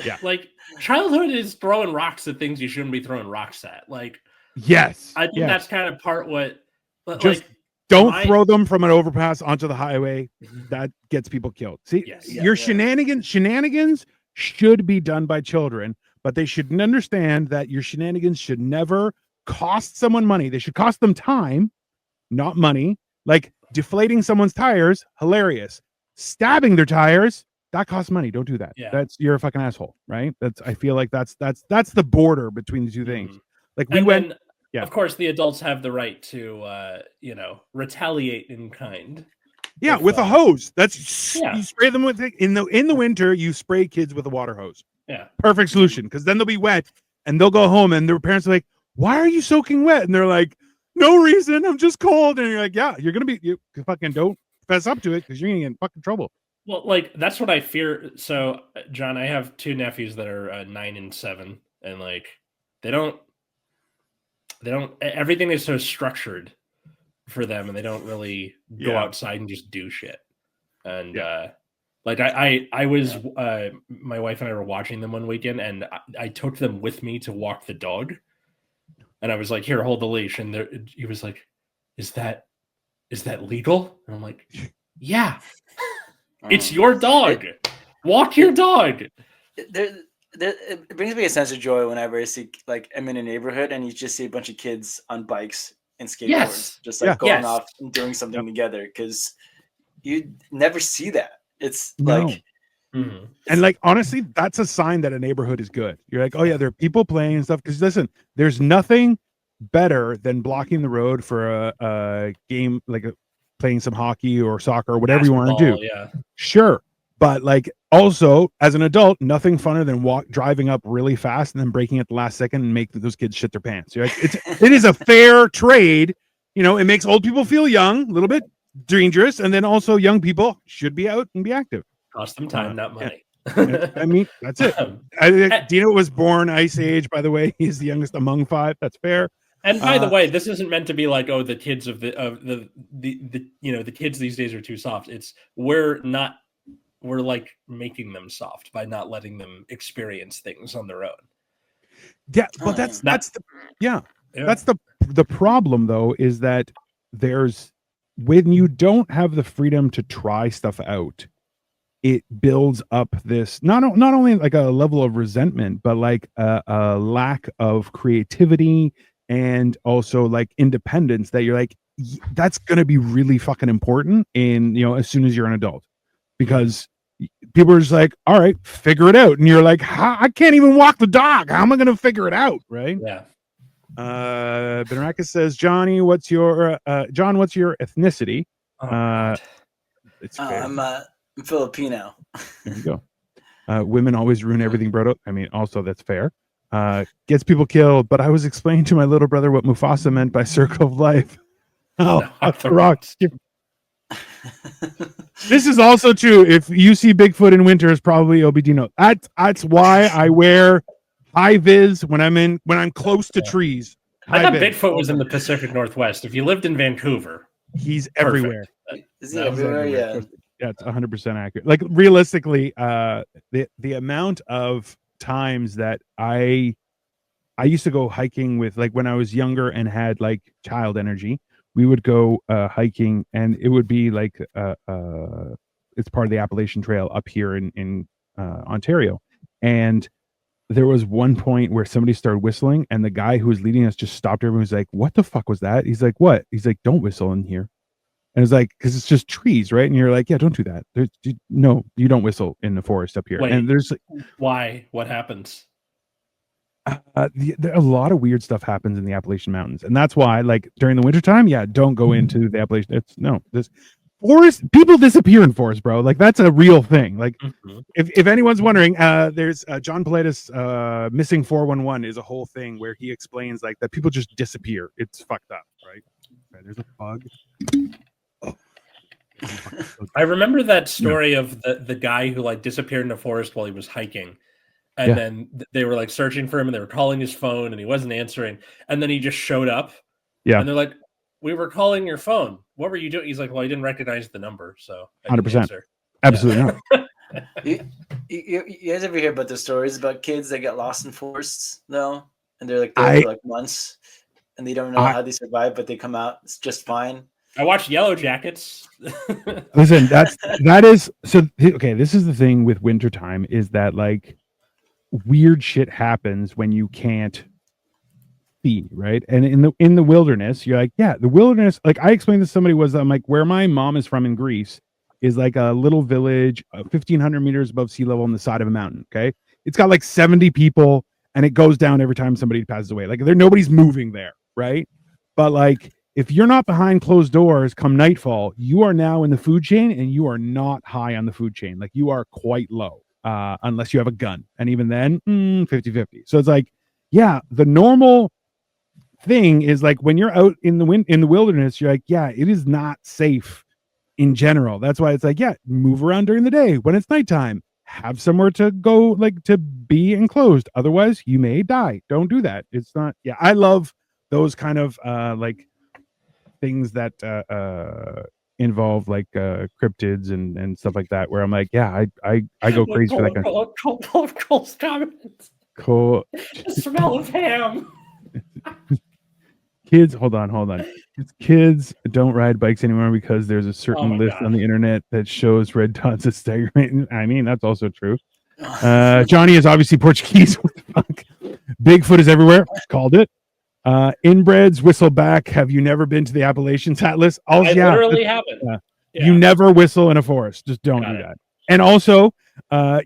Yeah. Like childhood is throwing rocks at things you shouldn't be throwing rocks at. Like, yes. I think that's kind of part what just, like Don't throw them from an overpass onto the highway. That gets people killed. See, shenanigans should be done by children, but they should understand that your shenanigans should never cost someone money. They should cost them time, not money. Like deflating someone's tires, hilarious. Stabbing their tires, that costs money. Don't do that. Yeah. You're a fucking asshole, right? I feel like that's the border between the two things. Like of course, the adults have the right to, retaliate in kind. Yeah, with a hose. You spray them with in the winter. You spray kids with a water hose. Yeah, perfect solution, because then they'll be wet and they'll go home and their parents are like, "Why are you soaking wet?" And they're like, "No reason. I'm just cold." And you're like, "Yeah, you're gonna be. You fucking don't fess up to it because you're gonna get in fucking trouble." Well, like that's what I fear. So, John, I have two nephews that are 9 and 7, and like they don't. Everything is so structured for them, and they don't really go outside and just do shit. And like I was, my wife and I were watching them one weekend, and I took them with me to walk the dog, and I was like, "Here, hold the leash." And he was like, "Is that legal?" And I'm like, "Yeah, it's your dog. Walk your dog." It brings me a sense of joy whenever I see, like, I'm in a neighborhood and you just see a bunch of kids on bikes and skateboards, just like going off and doing something together, because you never see that. It's like, and like honestly, that's a sign that a neighborhood is good. You're like, oh yeah, there are people playing and stuff. Because listen, there's nothing better than blocking the road for a game, like playing some hockey or soccer or whatever you want to do. Yeah, sure. But like also as an adult, nothing funner than driving up really fast and then braking at the last second and make those kids shit their pants. You're like, it is a fair trade. You know, it makes old people feel young, a little bit dangerous, and then also young people should be out and be active. Cost them time, not money. I mean, that's it. Dino was born Ice Age, by the way. He's the youngest among 5. That's fair. And by the way, this isn't meant to be like, oh, the kids of the kids these days are too soft. It's we're like making them soft by not letting them experience things on their own. Yeah, but that's the problem though, is that there's, when you don't have the freedom to try stuff out, it builds up this not only like a level of resentment, but like a lack of creativity and also like independence that you're like, that's going to be really fucking important in, as soon as you're an adult, because people are just like, all right, figure it out. And you're like, I can't even walk the dog. How am I going to figure it out? Right. Yeah. Benaraka says, John, what's your ethnicity? It's fair. I'm Filipino. There you go. Women always ruin everything, bro. I mean, also that's fair. Gets people killed, but I was explaining to my little brother what Mufasa meant by circle of life. Oh, off the rocks. This is also true. If you see Bigfoot in winter, it's probably Obidino. That's why I wear high vis when I'm close to trees. I thought Bigfoot was in the Pacific Northwest. If you lived in Vancouver, he's everywhere. Is he everywhere? Yeah. Yeah, it's 100% accurate. Like realistically, the amount of times that I used to go hiking with, like when I was younger and had like child energy, we would go hiking, and it would be like it's part of the Appalachian Trail up here in Ontario. And there was one point where somebody started whistling, and the guy who was leading us just stopped. Everyone was like, "What the fuck was that?" He's like, "What?" He's like, "Don't whistle in here." And it's like, because it's just trees, right? And you're like, "Yeah, don't do that. No, you don't whistle in the forest up here." Wait, and there's why? What happens? A lot of weird stuff happens in the Appalachian Mountains, and that's why, like during the wintertime, don't go into the Appalachian. This forest, people disappear in forest, bro. Like that's a real thing. Like if anyone's wondering, there's John Pilatus missing 411 is a whole thing where he explains like that people just disappear. It's fucked up, right? There's a bug. I remember that story of the guy who like disappeared in the forest while he was hiking. And then they were like searching for him, and they were calling his phone, and he wasn't answering. And then he just showed up. Yeah. And they're like, "We were calling your phone. What were you doing?" He's like, "Well, I didn't recognize the number, so 100%. Absolutely not." You guys ever hear about the stories about kids that get lost in forests, though? And they're like there for like months, and they don't know how they survive, but they come out just fine. I watched Yellow Jackets. Listen, that is so. Okay, this is the thing with wintertime is that like weird shit happens when you can't see, right? And in the wilderness, you're like, yeah, the wilderness. Like I explained to somebody I'm like, where my mom is from in Greece is like a little village, 1,500 meters above sea level on the side of a mountain. Okay, it's got like 70 people, and it goes down every time somebody passes away. Like nobody's moving there, right? But like, if you're not behind closed doors come nightfall, you are now in the food chain, and you are not high on the food chain. Like you are quite low, unless you have a gun, and even then, 50-50. So it's like, yeah, the normal thing is like when you're out in the wilderness, you're like, yeah, it is not safe in general. That's why it's like, yeah, move around during the day. When it's nighttime, have somewhere to go, like to be enclosed. Otherwise, you may die. Don't do that. It's not. Yeah, I love those kind of like things that involve like cryptids and stuff like that. Where I'm like, yeah, I go crazy for that kind of. Cole's comments. Cool. The smell of ham. Kids, hold on. Kids don't ride bikes anymore because there's a certain list on the internet that shows red dots as staggering. I mean, that's also true. Johnny is obviously Portuguese. What the fuck? Bigfoot is everywhere. Called it. Inbreds whistle back. Have you never been to the Appalachians Atlas? I literally haven't. Yeah. You never whistle in a forest. Just don't do that. And also,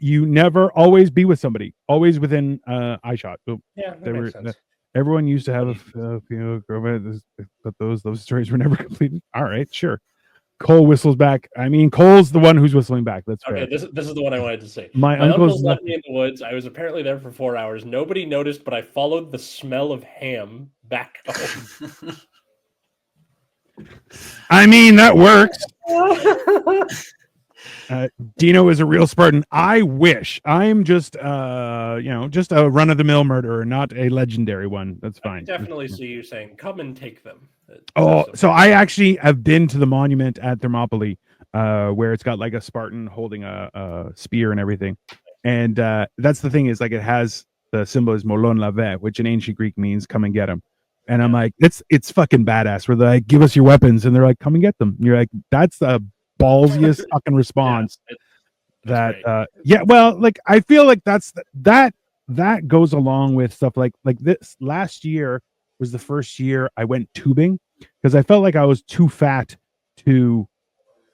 you never always be with somebody. Always within eye shot. So yeah, that makes sense. Everyone used to have a female girlfriend, but those stories were never completed. All right, sure. Cole whistles back. I mean, Cole's the one who's whistling back. That's okay. Fair. This is the one I wanted to say. My uncle's left me in the woods. I was apparently there for 4 hours. Nobody noticed, but I followed the smell of ham back home. I mean, that works. Dino is a real Spartan. I wish. I'm just just a run-of-the-mill murderer, not a legendary one. That's fine. I definitely see you saying, come and take them. So I actually have been to the monument at Thermopylae, where it's got like a Spartan holding a spear and everything. And that's the thing is like it has the symbol is molon lave, which in ancient Greek means come and get them. And I'm like, it's fucking badass. Where they're like, give us your weapons, and they're like, come and get them. And you're like, that's the ballsiest fucking response. Well, like I feel like that goes along with stuff like this. Last year was the first year I went tubing because I felt like I was too fat to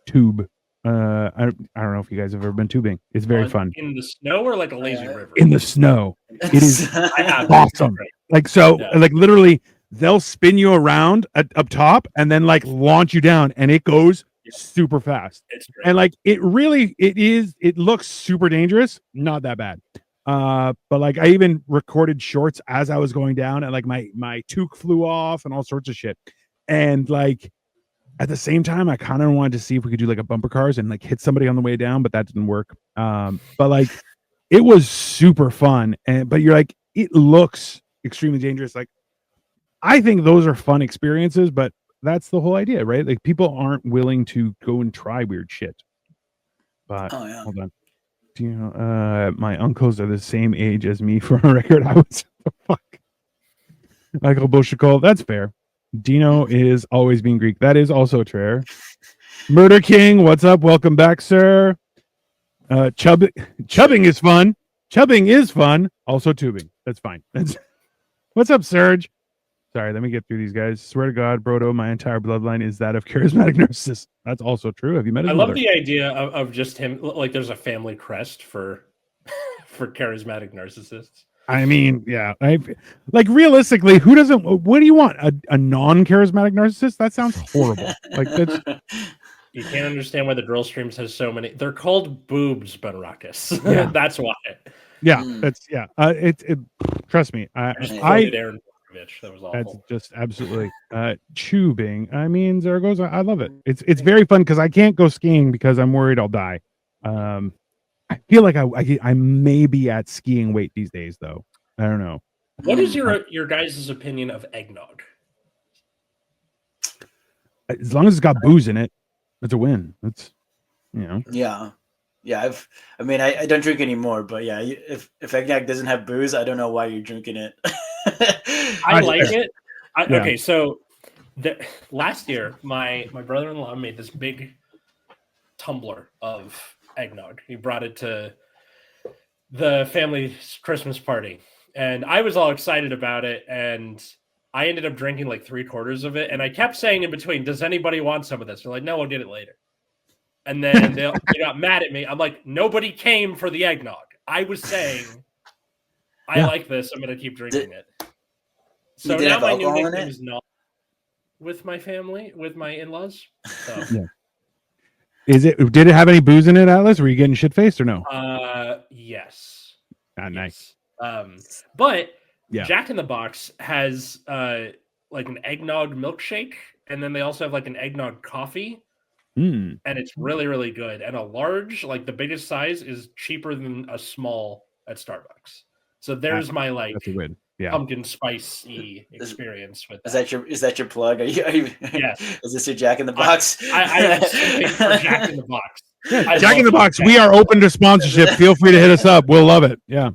tube. I don't know if you guys have ever been tubing. It's very fun. In the snow or like a lazy river? In the snow. It is awesome. Like like literally they'll spin you around up top and then like launch you down, and it goes super fast. It's great. And like it looks super dangerous. Not that bad. But like I even recorded shorts as I was going down, and like my toque flew off and all sorts of shit. And like at the same time, I kind of wanted to see if we could do like a bumper cars and like hit somebody on the way down, but that didn't work. But like it was super fun. But you're like, it looks extremely dangerous. Like I think those are fun experiences, but that's the whole idea, right? Like people aren't willing to go and try weird shit. But hold on. Do you know my uncles are the same age as me for a record? I was fuck. Michael Boshikov, that's fair. Dino is always being Greek. That is also true. Murder King, what's up? Welcome back, sir. Chubbing is fun. Chubbing is fun. Also tubing. That's fine. What's up, Serge? Sorry, let me get through these guys. Swear to God, Brodo, my entire bloodline is that of charismatic narcissists. That's also true. Have you met his mother? Love the idea of just him. Like, there's a family crest for charismatic narcissists. I mean, yeah. Like realistically, who doesn't? What do you want? A non-charismatic narcissist? That sounds horrible. Like that's. You can't understand why the drill streams has so many. They're called boobs, Benrakis. Yeah, that's why. Yeah, that's yeah. It. Trust me. Aaron. That was awful. That's just absolutely tubing. I mean, Zaragoza, I love it. It's very fun because I can't go skiing because I'm worried I'll die. I feel like I may be at skiing weight these days, though. I don't know. What is your guys' opinion of eggnog? As long as it's got booze in it, it's a win. It's Yeah. I don't drink anymore, but yeah, if eggnog doesn't have booze, I don't know why you're drinking it. I like it. Okay, so last year, my brother-in-law made this big tumbler of eggnog. He brought it to the family's Christmas party, and I was all excited about it, and I ended up drinking like 3/4 of it, and I kept saying in between, does anybody want some of this? They're like, no, we'll get it later. And then they got mad at me. I'm like, nobody came for the eggnog. I was saying, I like this. I'm going to keep drinking it. So now my new nickname is not with my family, with my in-laws. So. Did it have any booze in it, Atlas? Were you getting shit-faced or no? Yes. Nice. But Jack in the Box has like an eggnog milkshake, and then they also have like an eggnog coffee. And it's really, really good. And a large, like the biggest size, is cheaper than a small at Starbucks. So there's my pumpkin spicy experience with that. Is that your plug? Are you yes. Is this your Jack in the Box? I am simping for Jack in the Box. Yeah, Jack in the Box. We are open to sponsorship. Feel free to hit us up. We'll love it. Yeah.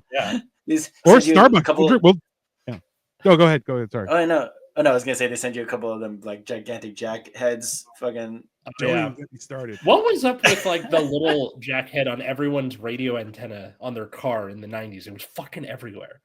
Or Starbucks. Go ahead. Sorry. Oh no. I was gonna say they send you a couple of them like gigantic Jack heads. Fucking. Don't get me started. What was up with like the little Jack head on everyone's radio antenna on their car in the 90s? It was fucking everywhere.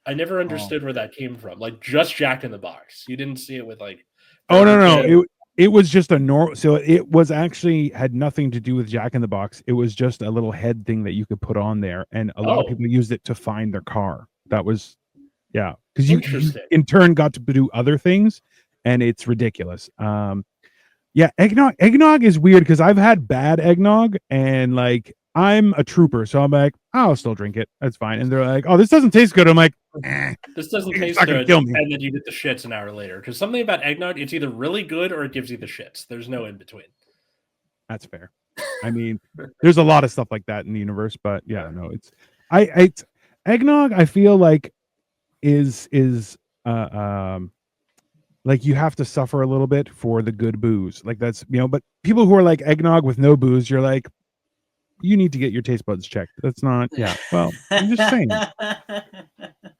I never understood where that came from. Like just Jack in the Box. You didn't see it with like. Oh no. It was just a normal. So it was actually had nothing to do with Jack in the Box. It was just a little head thing that you could put on there, and a lot of people used it to find their car. That was, because you in turn got to do other things, and it's ridiculous. Eggnog is weird because I've had bad eggnog, and like I'm a trooper, so I'm like, I'll still drink it. That's fine. And they're like, oh, this doesn't taste good. I'm like, this doesn't taste good. And then you get the shits an hour later. Because something about eggnog, it's either really good or it gives you the shits. There's no in between. That's fair. I mean, there's a lot of stuff like that in the universe, but it's eggnog. I feel like is like you have to suffer a little bit for the good booze. Like that's but people who are like eggnog with no booze, you're like, you need to get your taste buds checked. That's not, well, I'm just saying.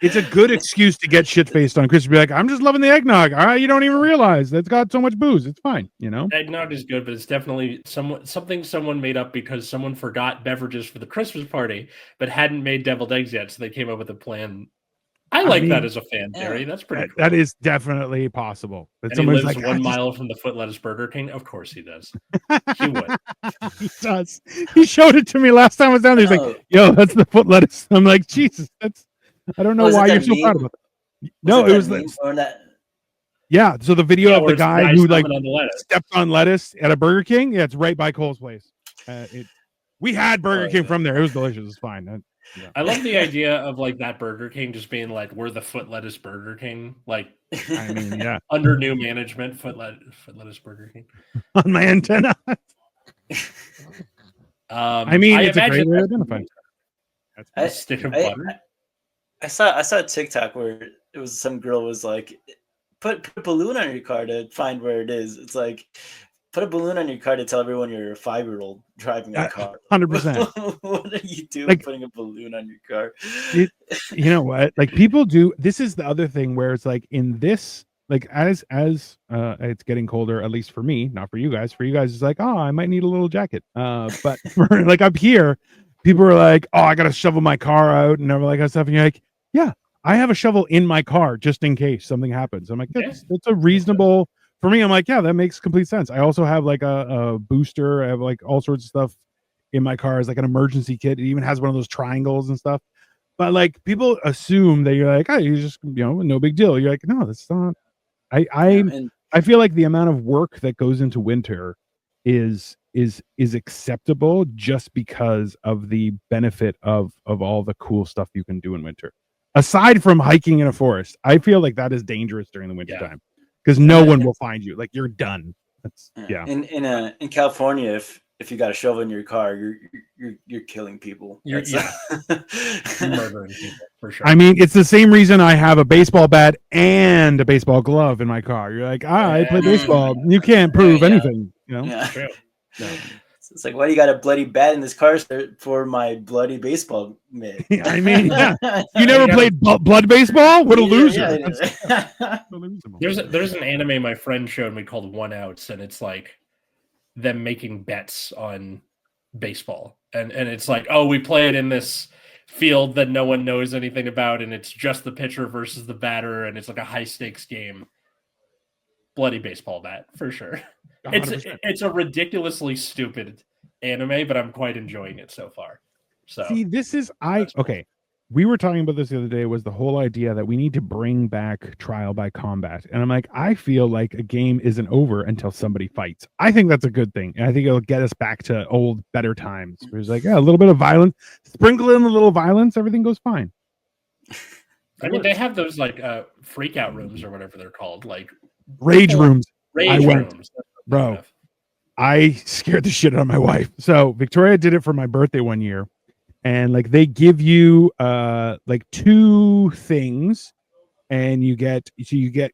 It's a good excuse to get shit-faced on Christmas. Be like, I'm just loving the eggnog. You don't even realize it's got so much booze. It's fine, Eggnog is good, but it's definitely something someone made up because someone forgot beverages for the Christmas party, but hadn't made deviled eggs yet, so they came up with a plan. I mean, that as a fan theory. That's pretty cool. That is definitely possible. But he lives like, 1 mile from the Foot Lettuce Burger King. Of course he does. He would. He does. He showed it to me last time I was down there. He's like, yo, that's the Foot Lettuce. I'm like, Jesus, I don't know why you're so proud of it. No, it was that. Yeah, so the video of the guy who like stepped on lettuce at a Burger King. Yeah, it's right by Cole's place. We had Burger King from there. It was delicious. It's fine. I love the idea of like that Burger King just being like, we're the Foot Lettuce Burger King. Like, I mean, under new management, Foot Lettuce Burger King. On my antenna. I mean, it's a great way to identify. A stick of butter. I saw a TikTok where it was some girl was like, put a balloon on your car to find where it is. It's like, put a balloon on your car to tell everyone you're a 5-year-old driving a car. 100%. What are you doing putting a balloon on your car? You know what? Like people do. This is the other thing where it's like in this, like as it's getting colder, at least for me, not for you guys. For you guys, it's like, oh, I might need a little jacket. But for like up here, people are like, oh, I got to shovel my car out and everything like that stuff. And you're like, yeah, I have a shovel in my car just in case something happens. I'm like, that's a reasonable. For me, I'm like, yeah, that makes complete sense. I also have like a booster. I have like all sorts of stuff in my car as like an emergency kit. It even has one of those triangles and stuff. But like people assume that you're like, oh, you just no big deal. You're like, no, that's not. I feel like the amount of work that goes into winter is acceptable just because of the benefit of all the cool stuff you can do in winter. Aside from hiking in a forest, I feel like that is dangerous during the winter time. Because no one will find you. Like you're done. That's In California, if you got a shovel in your car, you're killing people. You're murdering people for sure. I mean, it's the same reason I have a baseball bat and a baseball glove in my car. You're like, I play baseball. You can't prove anything. True. No. It's like, why do you got a bloody bat in this car for my bloody baseball mitt? I mean, yeah. You never played blood baseball? What a loser! There's an anime my friend showed me called One Outs, and it's like them making bets on baseball, and it's like, oh, we play it in this field that no one knows anything about, and it's just the pitcher versus the batter, and it's like a high stakes game. Bloody baseball bat for sure. 100%. It's a ridiculously stupid anime, but I'm quite enjoying it so far. So see, this is okay. We were talking about this the other day, was the whole idea that we need to bring back trial by combat. And I'm like, I feel like a game isn't over until somebody fights. I think that's a good thing. And I think it'll get us back to old, better times. Where it's like, yeah, a little bit of violence, sprinkle in a little violence, everything goes fine. I mean, they have those like freak out rooms or whatever they're called, like rage rooms. Rage rooms. Bro, I scared the shit out of my wife. So Victoria did it for my birthday one year. And like they give you like 2 things, and you get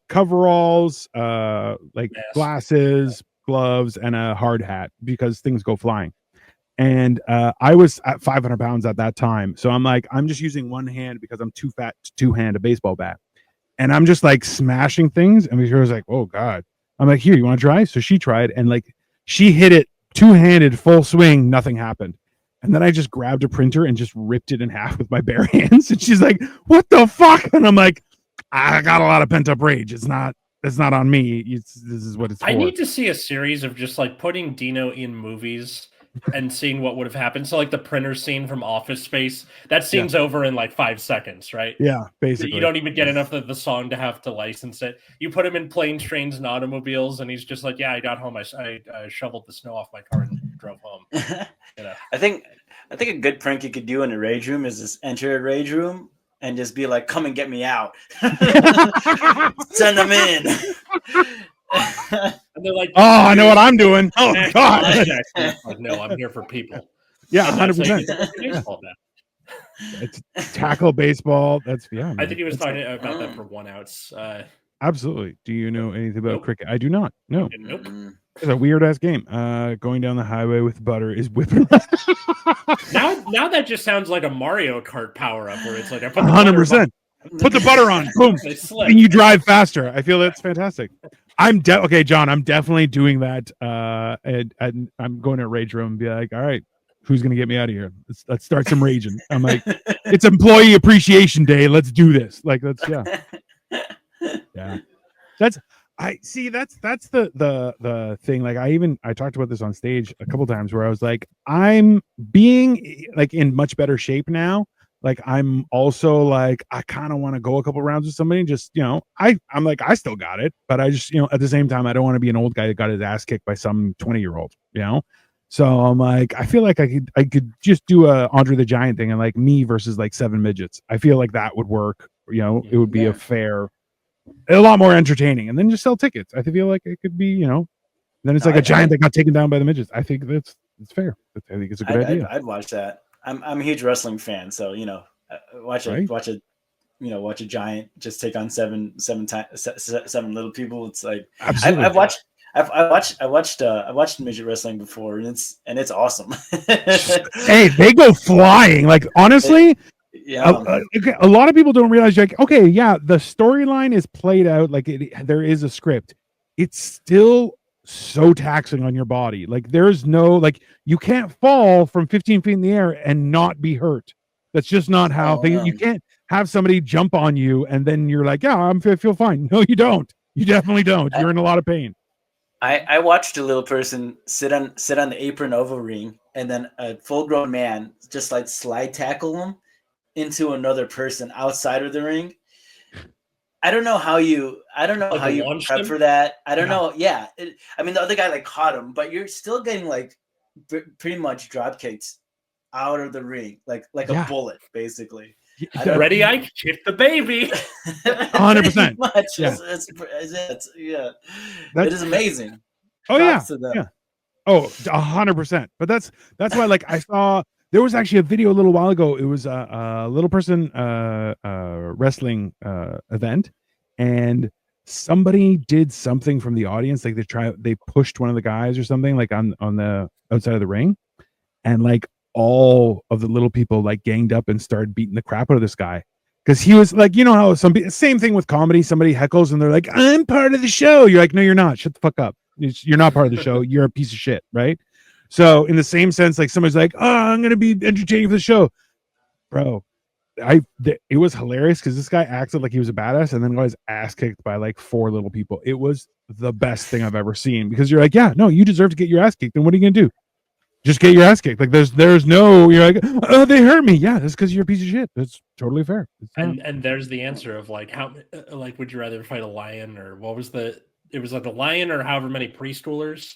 coveralls, like glasses, gloves, and a hard hat because things go flying. And I was at 500 pounds at that time. So I'm like, I'm just using one hand because I'm too fat to two-hand a baseball bat. And I'm just like smashing things. And Victoria was like, oh God. I'm like, here, you want to try? So she tried, and like she hit it two-handed, full swing, nothing happened. And then I just grabbed a printer and just ripped it in half with my bare hands. And she's like, what the fuck? And I'm like, I got a lot of pent-up rage. It's not on me. This is what it's for. I need to see a series of just like putting Dino in movies and seeing what would have happened. So like the printer scene from Office Space, that scene's over in like 5 seconds, right? Yeah, basically. You don't even get enough of the song to have to license it. You put him in Planes, Trains, and Automobiles, and he's just like, yeah, I got home. I shoveled the snow off my car and drove home. You know? I think a good prank you could do in a rage room is just enter a rage room and just be like, come and get me out. Send them in. And they're like, oh, I know what I'm doing. Oh, God. Like, no, I'm here for people. Yeah, 100%. It's tackle baseball. That's, yeah. Man. I think he was talking about that for One Outs. Absolutely. Do you know anything about cricket? I do not. No. Nope. It's a weird ass game. Going down the highway with butter is whipping. now that just sounds like a Mario Kart power up where it's like 100%. Put the butter on. Boom. And you drive faster. I feel that's fantastic. Okay, John. I'm definitely doing that. And I'm going to a rage room and be like, all right, who's gonna get me out of here? Let's start some raging. I'm like, it's Employee Appreciation Day. Let's do this. Like, let's yeah. That's the thing. Like I talked about this on stage a couple times where I was like, I'm being like in much better shape now. Like I'm also like, I kind of want to go a couple rounds with somebody and just, I'm like, I still got it, but I just, at the same time, I don't want to be an old guy that got his ass kicked by some 20-year-old, So I'm like, I feel like I could just do a Andre the Giant thing and like me versus like 7 midgets. I feel like that would work. It would be a lot more entertaining, and then just sell tickets. I feel like it could be, then it's like a giant that got taken down by the midgets. I think it's fair. I think it's a good idea. I'd watch that. I'm a huge wrestling fan, so watch a giant just take on seven little people. It's like absolutely. I watched midget wrestling before, and it's awesome. Hey, they go flying. Like honestly. A lot of people don't realize, like, okay, yeah, the storyline is played out, like there is a script. It's still so taxing on your body. Like there's no, like, you can't fall from 15 feet in the air and not be hurt. That's just not how you can't have somebody jump on you and then you're like, yeah, I feel fine. No, you don't. You definitely don't. You're in a lot of pain. I watched a little person sit on the apron of a ring, and then a full grown man just like slide tackle him into another person outside of the ring. I don't know how you prep for that. I don't know. Yeah. I mean, the other guy like caught him, but you're still getting like pretty much drop kicks out of the ring, like a bullet, basically. Ready, Ike? Hit the baby. 100%. It is amazing. Oh, yeah. Yeah. Oh, 100%. But that's why, like, I saw there was actually a video a little while ago. It was a little person wrestling event, and somebody did something from the audience, like they pushed one of the guys or something, like on the outside of the ring, and like all of the little people like ganged up and started beating the crap out of this guy because he was like, you know how same thing with comedy, somebody heckles and they're like, I'm part of the show. You're like, no, you're not. Shut the fuck up. You're not part of the show. You're a piece of shit, right? So in the same sense, like somebody's like, oh, I'm gonna be entertaining for the show, bro. It was hilarious because this guy acted like he was a badass and then got his ass kicked by like 4 little people. It was the best thing I've ever seen because you're like, yeah, no, you deserve to get your ass kicked. And what are you gonna do? Just get your ass kicked. Like there's no, you're like, oh, they hurt me. Yeah, that's because you're a piece of shit. That's totally fair. And there's the answer of like how like would you rather fight a lion or what was it was like a lion or however many preschoolers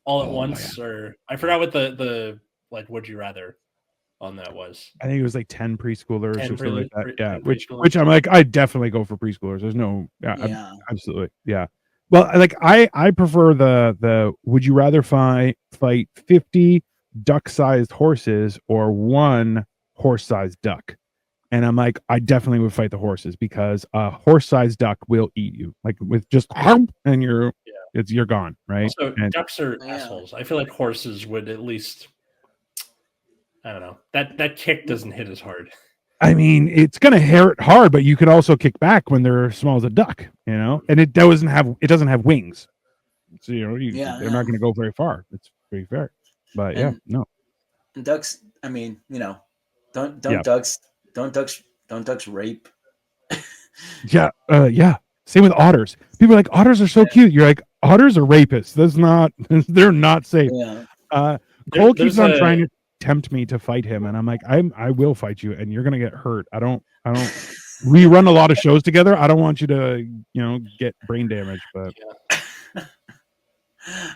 all at once, or I forgot what the like would you rather on that was. I think it was like 10 preschoolers 10 or something like that. Yeah, preschoolers. which I'm like, I'd definitely go for preschoolers. There's no, absolutely, yeah. Well, like I prefer the would you rather fight 50 duck-sized horses or 1 horse-sized duck? And I'm like, I definitely would fight the horses because a horse-sized duck will eat you, like with just and you're gone, right? So ducks are assholes. I feel like horses would at least, I don't know, that kick doesn't hit as hard. I mean, it's gonna hurt hard, but you could also kick back when they're small as a duck, you know. And it doesn't have wings, so you know they're not gonna go very far. It's pretty fair, but no. And ducks, I mean, you know, don't ducks rape. Yeah. Same with otters. People are like, otters are so cute. You're like, otters are rapists. They're not safe. Yeah. Cole keeps on trying to tempt me to fight him, and I'm like, I will fight you, and you're gonna get hurt. I don't. We run a lot of shows together. I don't want you to, get brain damage. But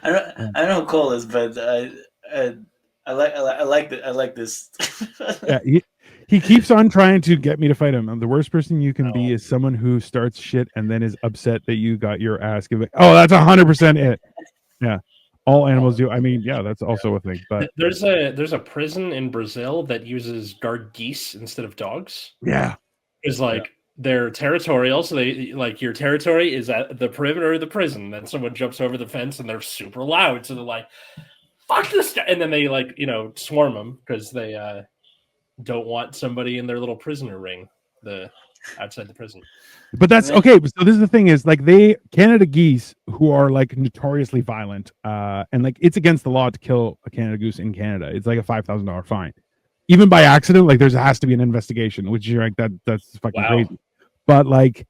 I don't know who Cole is, but I like this. Yeah, he keeps on trying to get me to fight him. The worst person you can be is someone who starts shit and then is upset that you got your ass given. Oh, that's 100% it. Yeah. All animals do. I mean, yeah, that's also a thing. But there's a prison in Brazil that uses guard geese instead of dogs. Yeah, it's like they're territorial, so they like your territory is at the perimeter of the prison. Then someone jumps over the fence and they're super loud, so they're like, "Fuck this guy!" And then they swarm them because they don't want somebody in their little prisoner ring outside the prison. But that's okay. So this is the thing is like Canada geese who are like notoriously violent, and like it's against the law to kill a Canada goose in Canada. It's like a $5,000 fine, even by accident. Like there has to be an investigation, which you're like that's fucking crazy. But like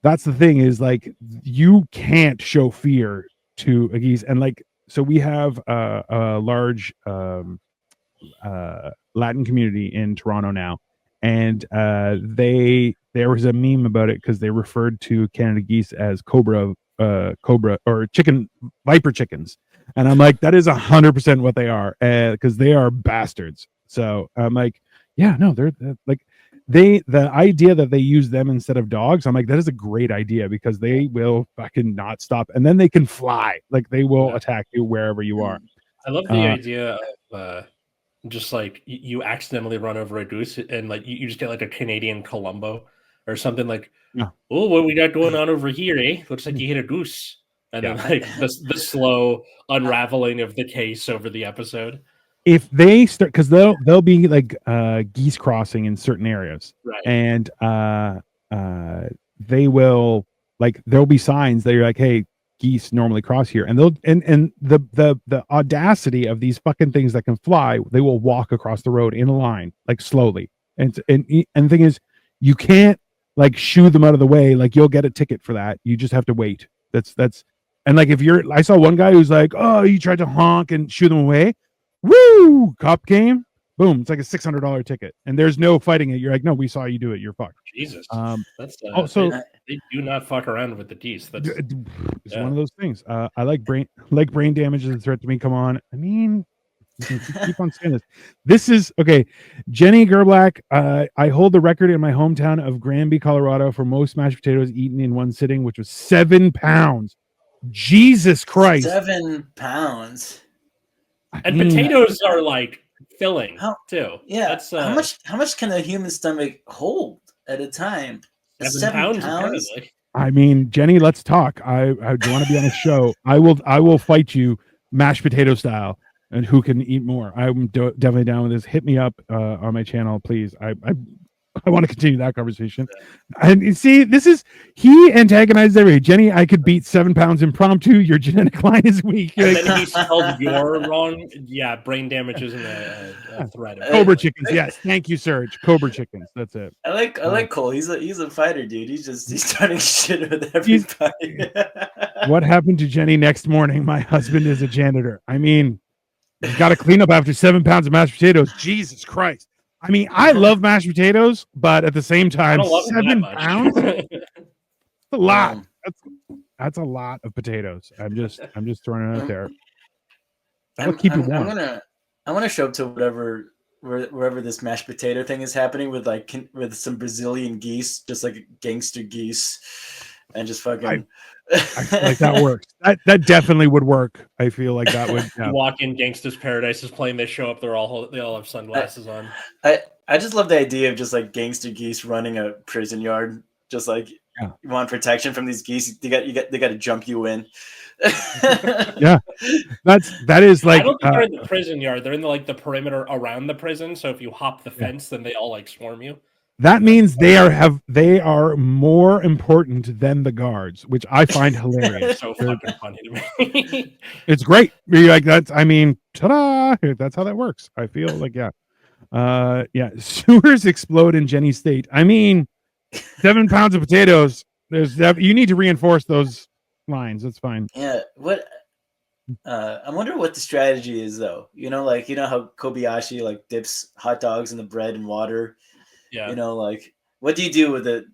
that's the thing is like you can't show fear to a geese, and like so we have a large Latin community in Toronto now, and there was a meme about it because they referred to Canada geese as cobra or viper chickens, and I'm like, that is 100% what they are, because they are bastards. So I'm like, yeah, no, they're like the idea that they use them instead of dogs, I'm like, that is a great idea because they will fucking not stop, and then they can fly, like they will attack you wherever you are. I love the idea of just like you accidentally run over a goose and like you just get like a Canadian Columbo or something like, oh, what we got going on over here, eh? Looks like you hit a goose. And then like the slow unraveling of the case over the episode. If they start, because they'll be like geese crossing in certain areas, right? And they will like there'll be signs that you're like, hey, geese normally cross here, and they'll and the audacity of these fucking things that can fly, they will walk across the road in a line like slowly, and the thing is, you can't like shoo them out of the way. Like you'll get a ticket for that. You just have to wait. That's and like if I saw one guy who's like, oh, you tried to honk and shoo them away. Woo! Cop came. Boom! It's like a $600 ticket, and there's no fighting it. You're like, no, we saw you do it. You're fucked. Jesus. That's also they do not fuck around with the geese. That's it's one of those things. I like brain damage is a threat to me. Come on. I mean, you can keep on saying this. This is okay. Jenny Gerblack. I hold the record in my hometown of Granby, Colorado, for most mashed potatoes eaten in one sitting, which was 7 pounds. Jesus Christ! 7 pounds. And potatoes are like filling too. Yeah. That's, how much can a human stomach hold at a time? 7 pounds. I mean, Jenny, let's talk. I do want to be on a show. I will fight you mashed potato style, and who can eat more. I'm definitely down with this. Hit me up on my channel, please. I want to continue that conversation. And you see, he antagonized everybody. Jenny, I could beat 7 pounds impromptu. Your genetic line is weak. And then he spelled your wrong. Yeah, brain damage isn't a threat. Cobra chickens. Yes, thank you, Serge. Cobra chickens. That's it. I like Cole. He's a fighter, dude. He's starting shit with everybody. What happened to Jenny next morning? My husband is a janitor. I mean, you got to clean up after 7 pounds of mashed potatoes. Jesus Christ. I mean, I love mashed potatoes, but at the same time, 7 pounds? That's a lot. That's a lot of potatoes. I'm just throwing it out there. That'll keep you warm. I want to show up to wherever this mashed potato thing is happening with some Brazilian geese, just like gangster geese, and just fucking. I feel like that works. That definitely would work. I feel like that would. Yeah. Walk in, Gangsta's Paradise is playing. They show up. They all have sunglasses on. I just love the idea of just like gangster geese running a prison yard. Just like you want protection from these geese, they got to jump you in. Yeah, that is like. I don't think they're in the prison yard. They're in the perimeter around the prison. So if you hop the fence, then they all like swarm you. That means they are more important than the guards, which I find hilarious. So fucking funny to me. It's great. You're like, that's, I mean, ta-da! That's how that works. I feel like, sewers explode in Jenny State. I mean, 7 pounds of potatoes. You need to reinforce those lines. That's fine. Yeah. What? I wonder what the strategy is, though. You know how Kobayashi like dips hot dogs in the bread and water. Yeah. What do you do with it?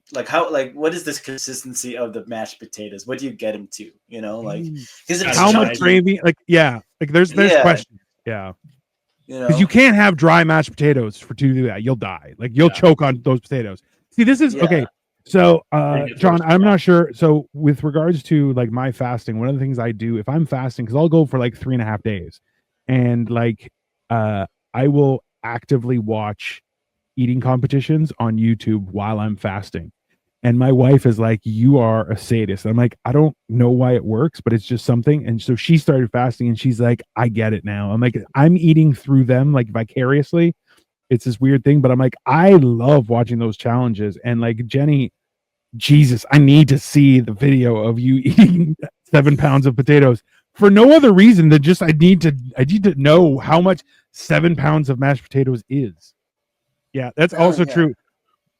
What is this consistency of the mashed potatoes? What do you get them to? Because how much gravy? There's questions. Yeah. Because you can't have dry mashed potatoes to do that. You'll die. You'll choke on those potatoes. See, this is okay. So, John, I'm not sure. So, with regards to my fasting, one of the things I do if I'm fasting, because I'll go for 3.5 days, and I will actively watch eating competitions on YouTube while I'm fasting. And my wife is like, you are a sadist. I'm like, I don't know why it works, but it's just something. And so she started fasting and she's like, I get it now. I'm like, I'm eating through them vicariously. It's this weird thing, but I'm like, I love watching those challenges. And Jenny, Jesus, I need to see the video of you eating 7 pounds of potatoes for no other reason than just I need to know how much 7 pounds of mashed potatoes is. Yeah, that's also true.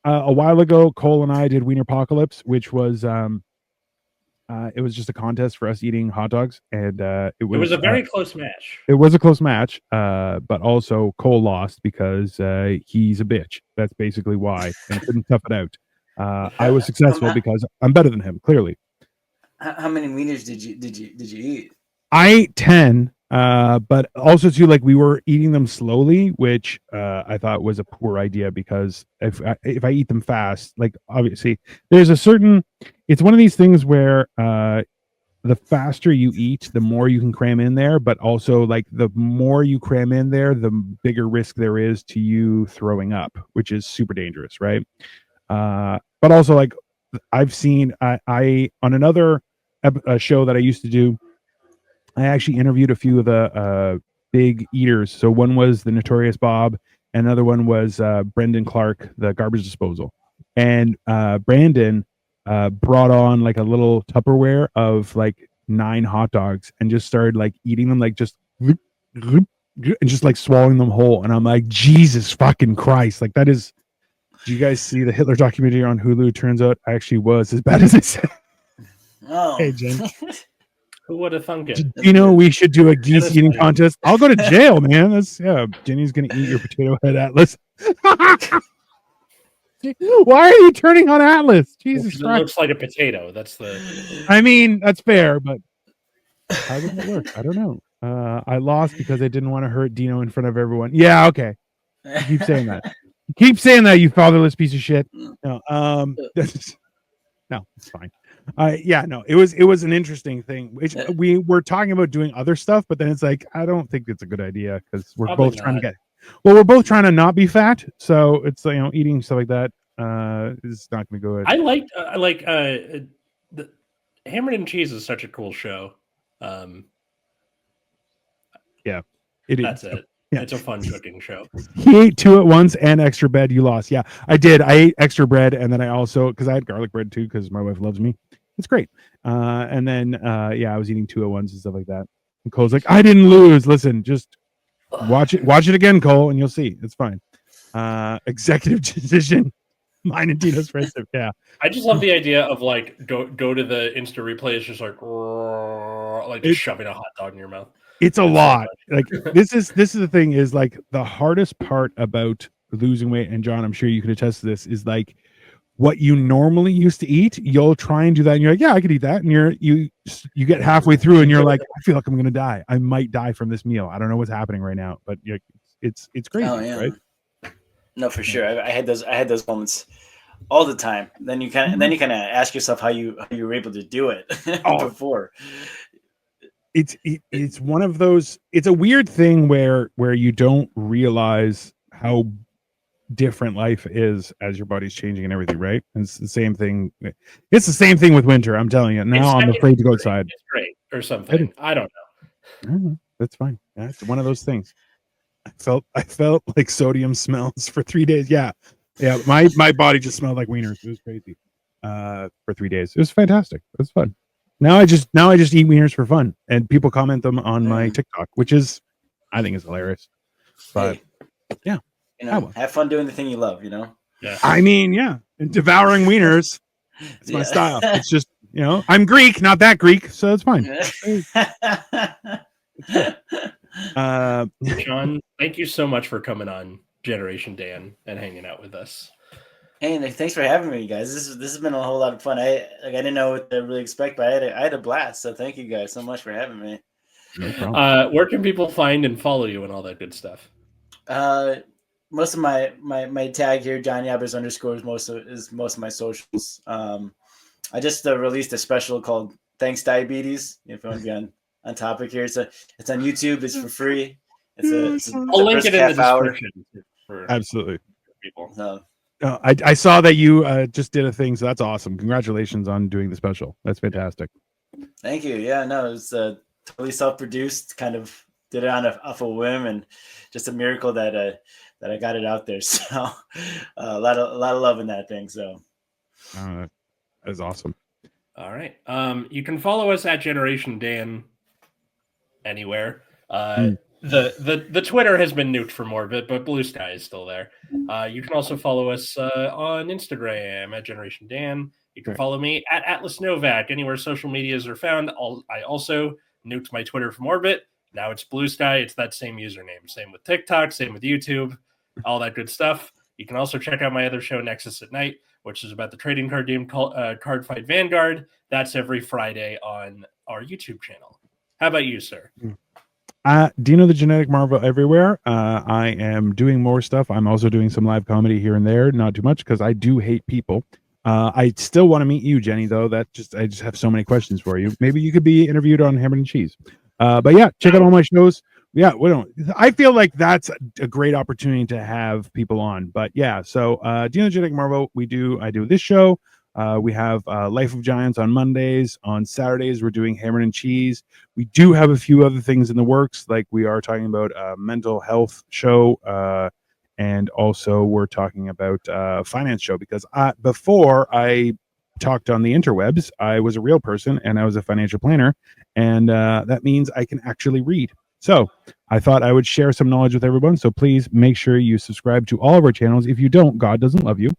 A while ago, Cole and I did Wiener Apocalypse, which was it was just a contest for us eating hot dogs, and it was a very close match. It was a close match, but also Cole lost because he's a bitch. That's basically why, and I couldn't tough it out. I was successful because I'm better than him, clearly. How many wieners did you eat? I ate 10. But also too, we were eating them slowly, which I thought was a poor idea because if I eat them fast, obviously there's it's one of these things where the faster you eat, the more you can cram in there, but also the more you cram in there, the bigger risk there is to you throwing up, which is super dangerous, right? But also I've seen I on another show that I used to do, I actually interviewed a few of the big eaters. So one was the Notorious Bob, and another one was Brendan Clark, the garbage disposal. And Brandon brought on a little Tupperware of 9 hot dogs and just started eating them and just swallowing them whole. And I'm like, Jesus fucking Christ. That is, do you guys see the Hitler documentary on Hulu? Turns out I actually was as bad as I said. Oh. Hey, Jen. Who would have thunk it? We should do a geese eating contest. I'll go to jail, man. Jenny's gonna eat your potato head, Atlas. Why are you turning on Atlas? Jesus Christ! It looks like a potato. That's I mean, that's fair, but how would that work? I don't know. I lost because I didn't want to hurt Dino in front of everyone. Yeah, okay. You keep saying that. You keep saying that, you fatherless piece of shit. No, no, it's fine. It was an interesting thing. We were talking about doing other stuff, but then it's I don't think it's a good idea because we're both trying to we're both trying to not be fat. So it's eating stuff like that is not going to go. I like the Hammered and Cheese is such a cool show. Yeah, it is. That's it. Yeah. It's a fun cooking show. He ate 2 at once and extra bread. You lost. Yeah, I did. I ate extra bread, and then I also, because I had garlic bread too, because my wife loves me. It's great. And then I was eating 2 at once and stuff like that. And Cole's like, I didn't lose. Listen, just watch it again, Cole, and you'll see. It's fine. Executive decision. Mine and Dino's friendship. Yeah. I just love the idea of like go to the Insta replay. It's just like just shoving a hot dog in your mouth. It's a lot. Like this is the thing, is like the hardest part about losing weight, and John, I'm sure you can attest to this, is like what you normally used to eat, you'll try and do that and you're like, yeah, I could eat that, and you get halfway through and you're like, I feel like I'm gonna die. I might die from this meal. I don't know what's happening right now, but it's crazy, right? No, for sure. I had those moments all the time. Then you kind of ask yourself how you were able to do it before. It's one of those. It's a weird thing where you don't realize how different life is as your body's changing and everything, right? And it's the same thing. It's the same thing with winter. I'm telling you. Now I'm afraid to go outside. It's great or something. I don't know. That's fine. Yeah, it's one of those things. I felt like sodium smells for 3 days. Yeah. My body just smelled like wieners. It was crazy. For 3 days. It was fantastic. It was fun. Now I just eat wieners for fun, and people comment them on my TikTok, which I think is hilarious. But yeah, have fun doing the thing you love. Yeah. I mean, and devouring wieners. It's my style. It's just I'm Greek, not that Greek, so it's fine. Sean, thank you so much for coming on Generation Dan and hanging out with us. Hey, thanks for having me, guys. This has been a whole lot of fun. I didn't know what to really expect, but I had a blast. So thank you guys so much for having me. No problem. Where can people find and follow you and all that good stuff? Most of my tag here, John Yabes _ is most of my socials. I just released a special called Thanks Diabetes. If you want to be on topic here, it's on YouTube. It's for free. I'll link it in the description. Absolutely, people. So. I saw that you just did a thing, so that's awesome. Congratulations on doing the special. That's fantastic. Thank you. Yeah, no, it was totally self-produced. Kind of did it off a whim, and just a miracle that I got it out there. So a lot of love in that thing. So that is awesome. All right. You can follow us at Generation Dan anywhere. The Twitter has been nuked for more of it, but Blue Sky is still there. You can also follow us on Instagram at Generation Dan. You can follow me at Atlas Novak anywhere social medias are found. I also nuked my Twitter from orbit. Now it's Blue Sky. It's that same username. Same with TikTok. Same with YouTube. All that good stuff. You can also check out my other show, Nexus at Night, which is about the trading card game called Card Fight Vanguard. That's every Friday on our YouTube channel. How about you, sir? Dino the Genetic Marvel everywhere. I am doing more stuff. I'm also doing some live comedy here and there. Not too much because I do hate people. I still want to meet you, Jenny, though. I just have so many questions for you. Maybe you could be interviewed on Hammered and Cheese. But yeah, check out all my shows. Yeah, I feel like that's a great opportunity to have people on. But yeah, so Dino the Genetic Marvel, I do this show. We have Life of Giants on Mondays. On Saturdays, we're doing Hammered and Cheese. We do have a few other things in the works, like we are talking about a mental health show, and also we're talking about a finance show, because before I talked on the interwebs, I was a real person and I was a financial planner, and that means I can actually read. So I thought I would share some knowledge with everyone. So please make sure you subscribe to all of our channels. If you don't, God doesn't love you.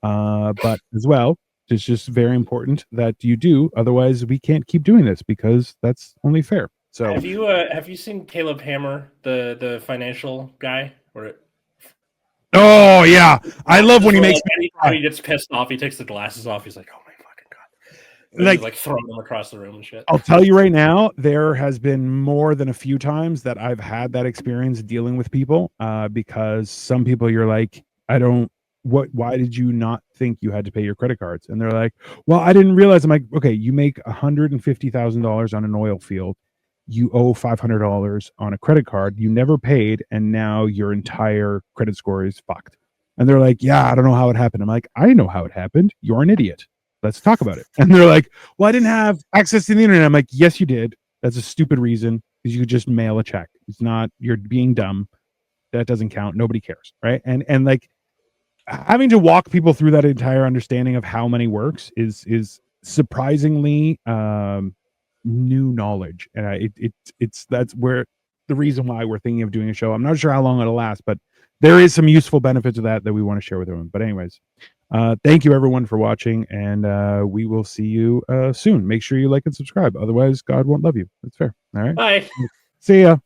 But as well, it's just very important that you do. Otherwise, we can't keep doing this, because that's only fair. So have you seen Caleb Hammer, the financial guy? Oh yeah, I love when he makes. Anytime he gets pissed off, he takes the glasses off. He's like, "Oh my fucking god!" And like throwing them across the room and shit. I'll tell you right now, there has been more than a few times that I've had that experience dealing with people, because some people you're like, why did you not think you had to pay your credit cards? And they're like, well, I didn't realize. I'm like, okay, you make $150,000 on an oil field. You owe $500 on a credit card. You never paid. And now your entire credit score is fucked. And they're like, yeah, I don't know how it happened. I'm like, I know how it happened. You're an idiot. let's talk about it. And they're like, well, I didn't have access to the internet. I'm like, yes, you did. That's a stupid reason, because you could just mail a check. It's not, you're being dumb. That doesn't count. Nobody cares. Right. And like having to walk people through that entire understanding of how money works is surprisingly new knowledge. And that's where the reason why we're thinking of doing a show. I'm not sure how long it'll last, but there is some useful benefits of that we want to share with everyone. But anyways, thank you everyone for watching, and we will see you soon. Make sure you like and subscribe. Otherwise, God won't love you. That's fair. All right. Bye. See ya.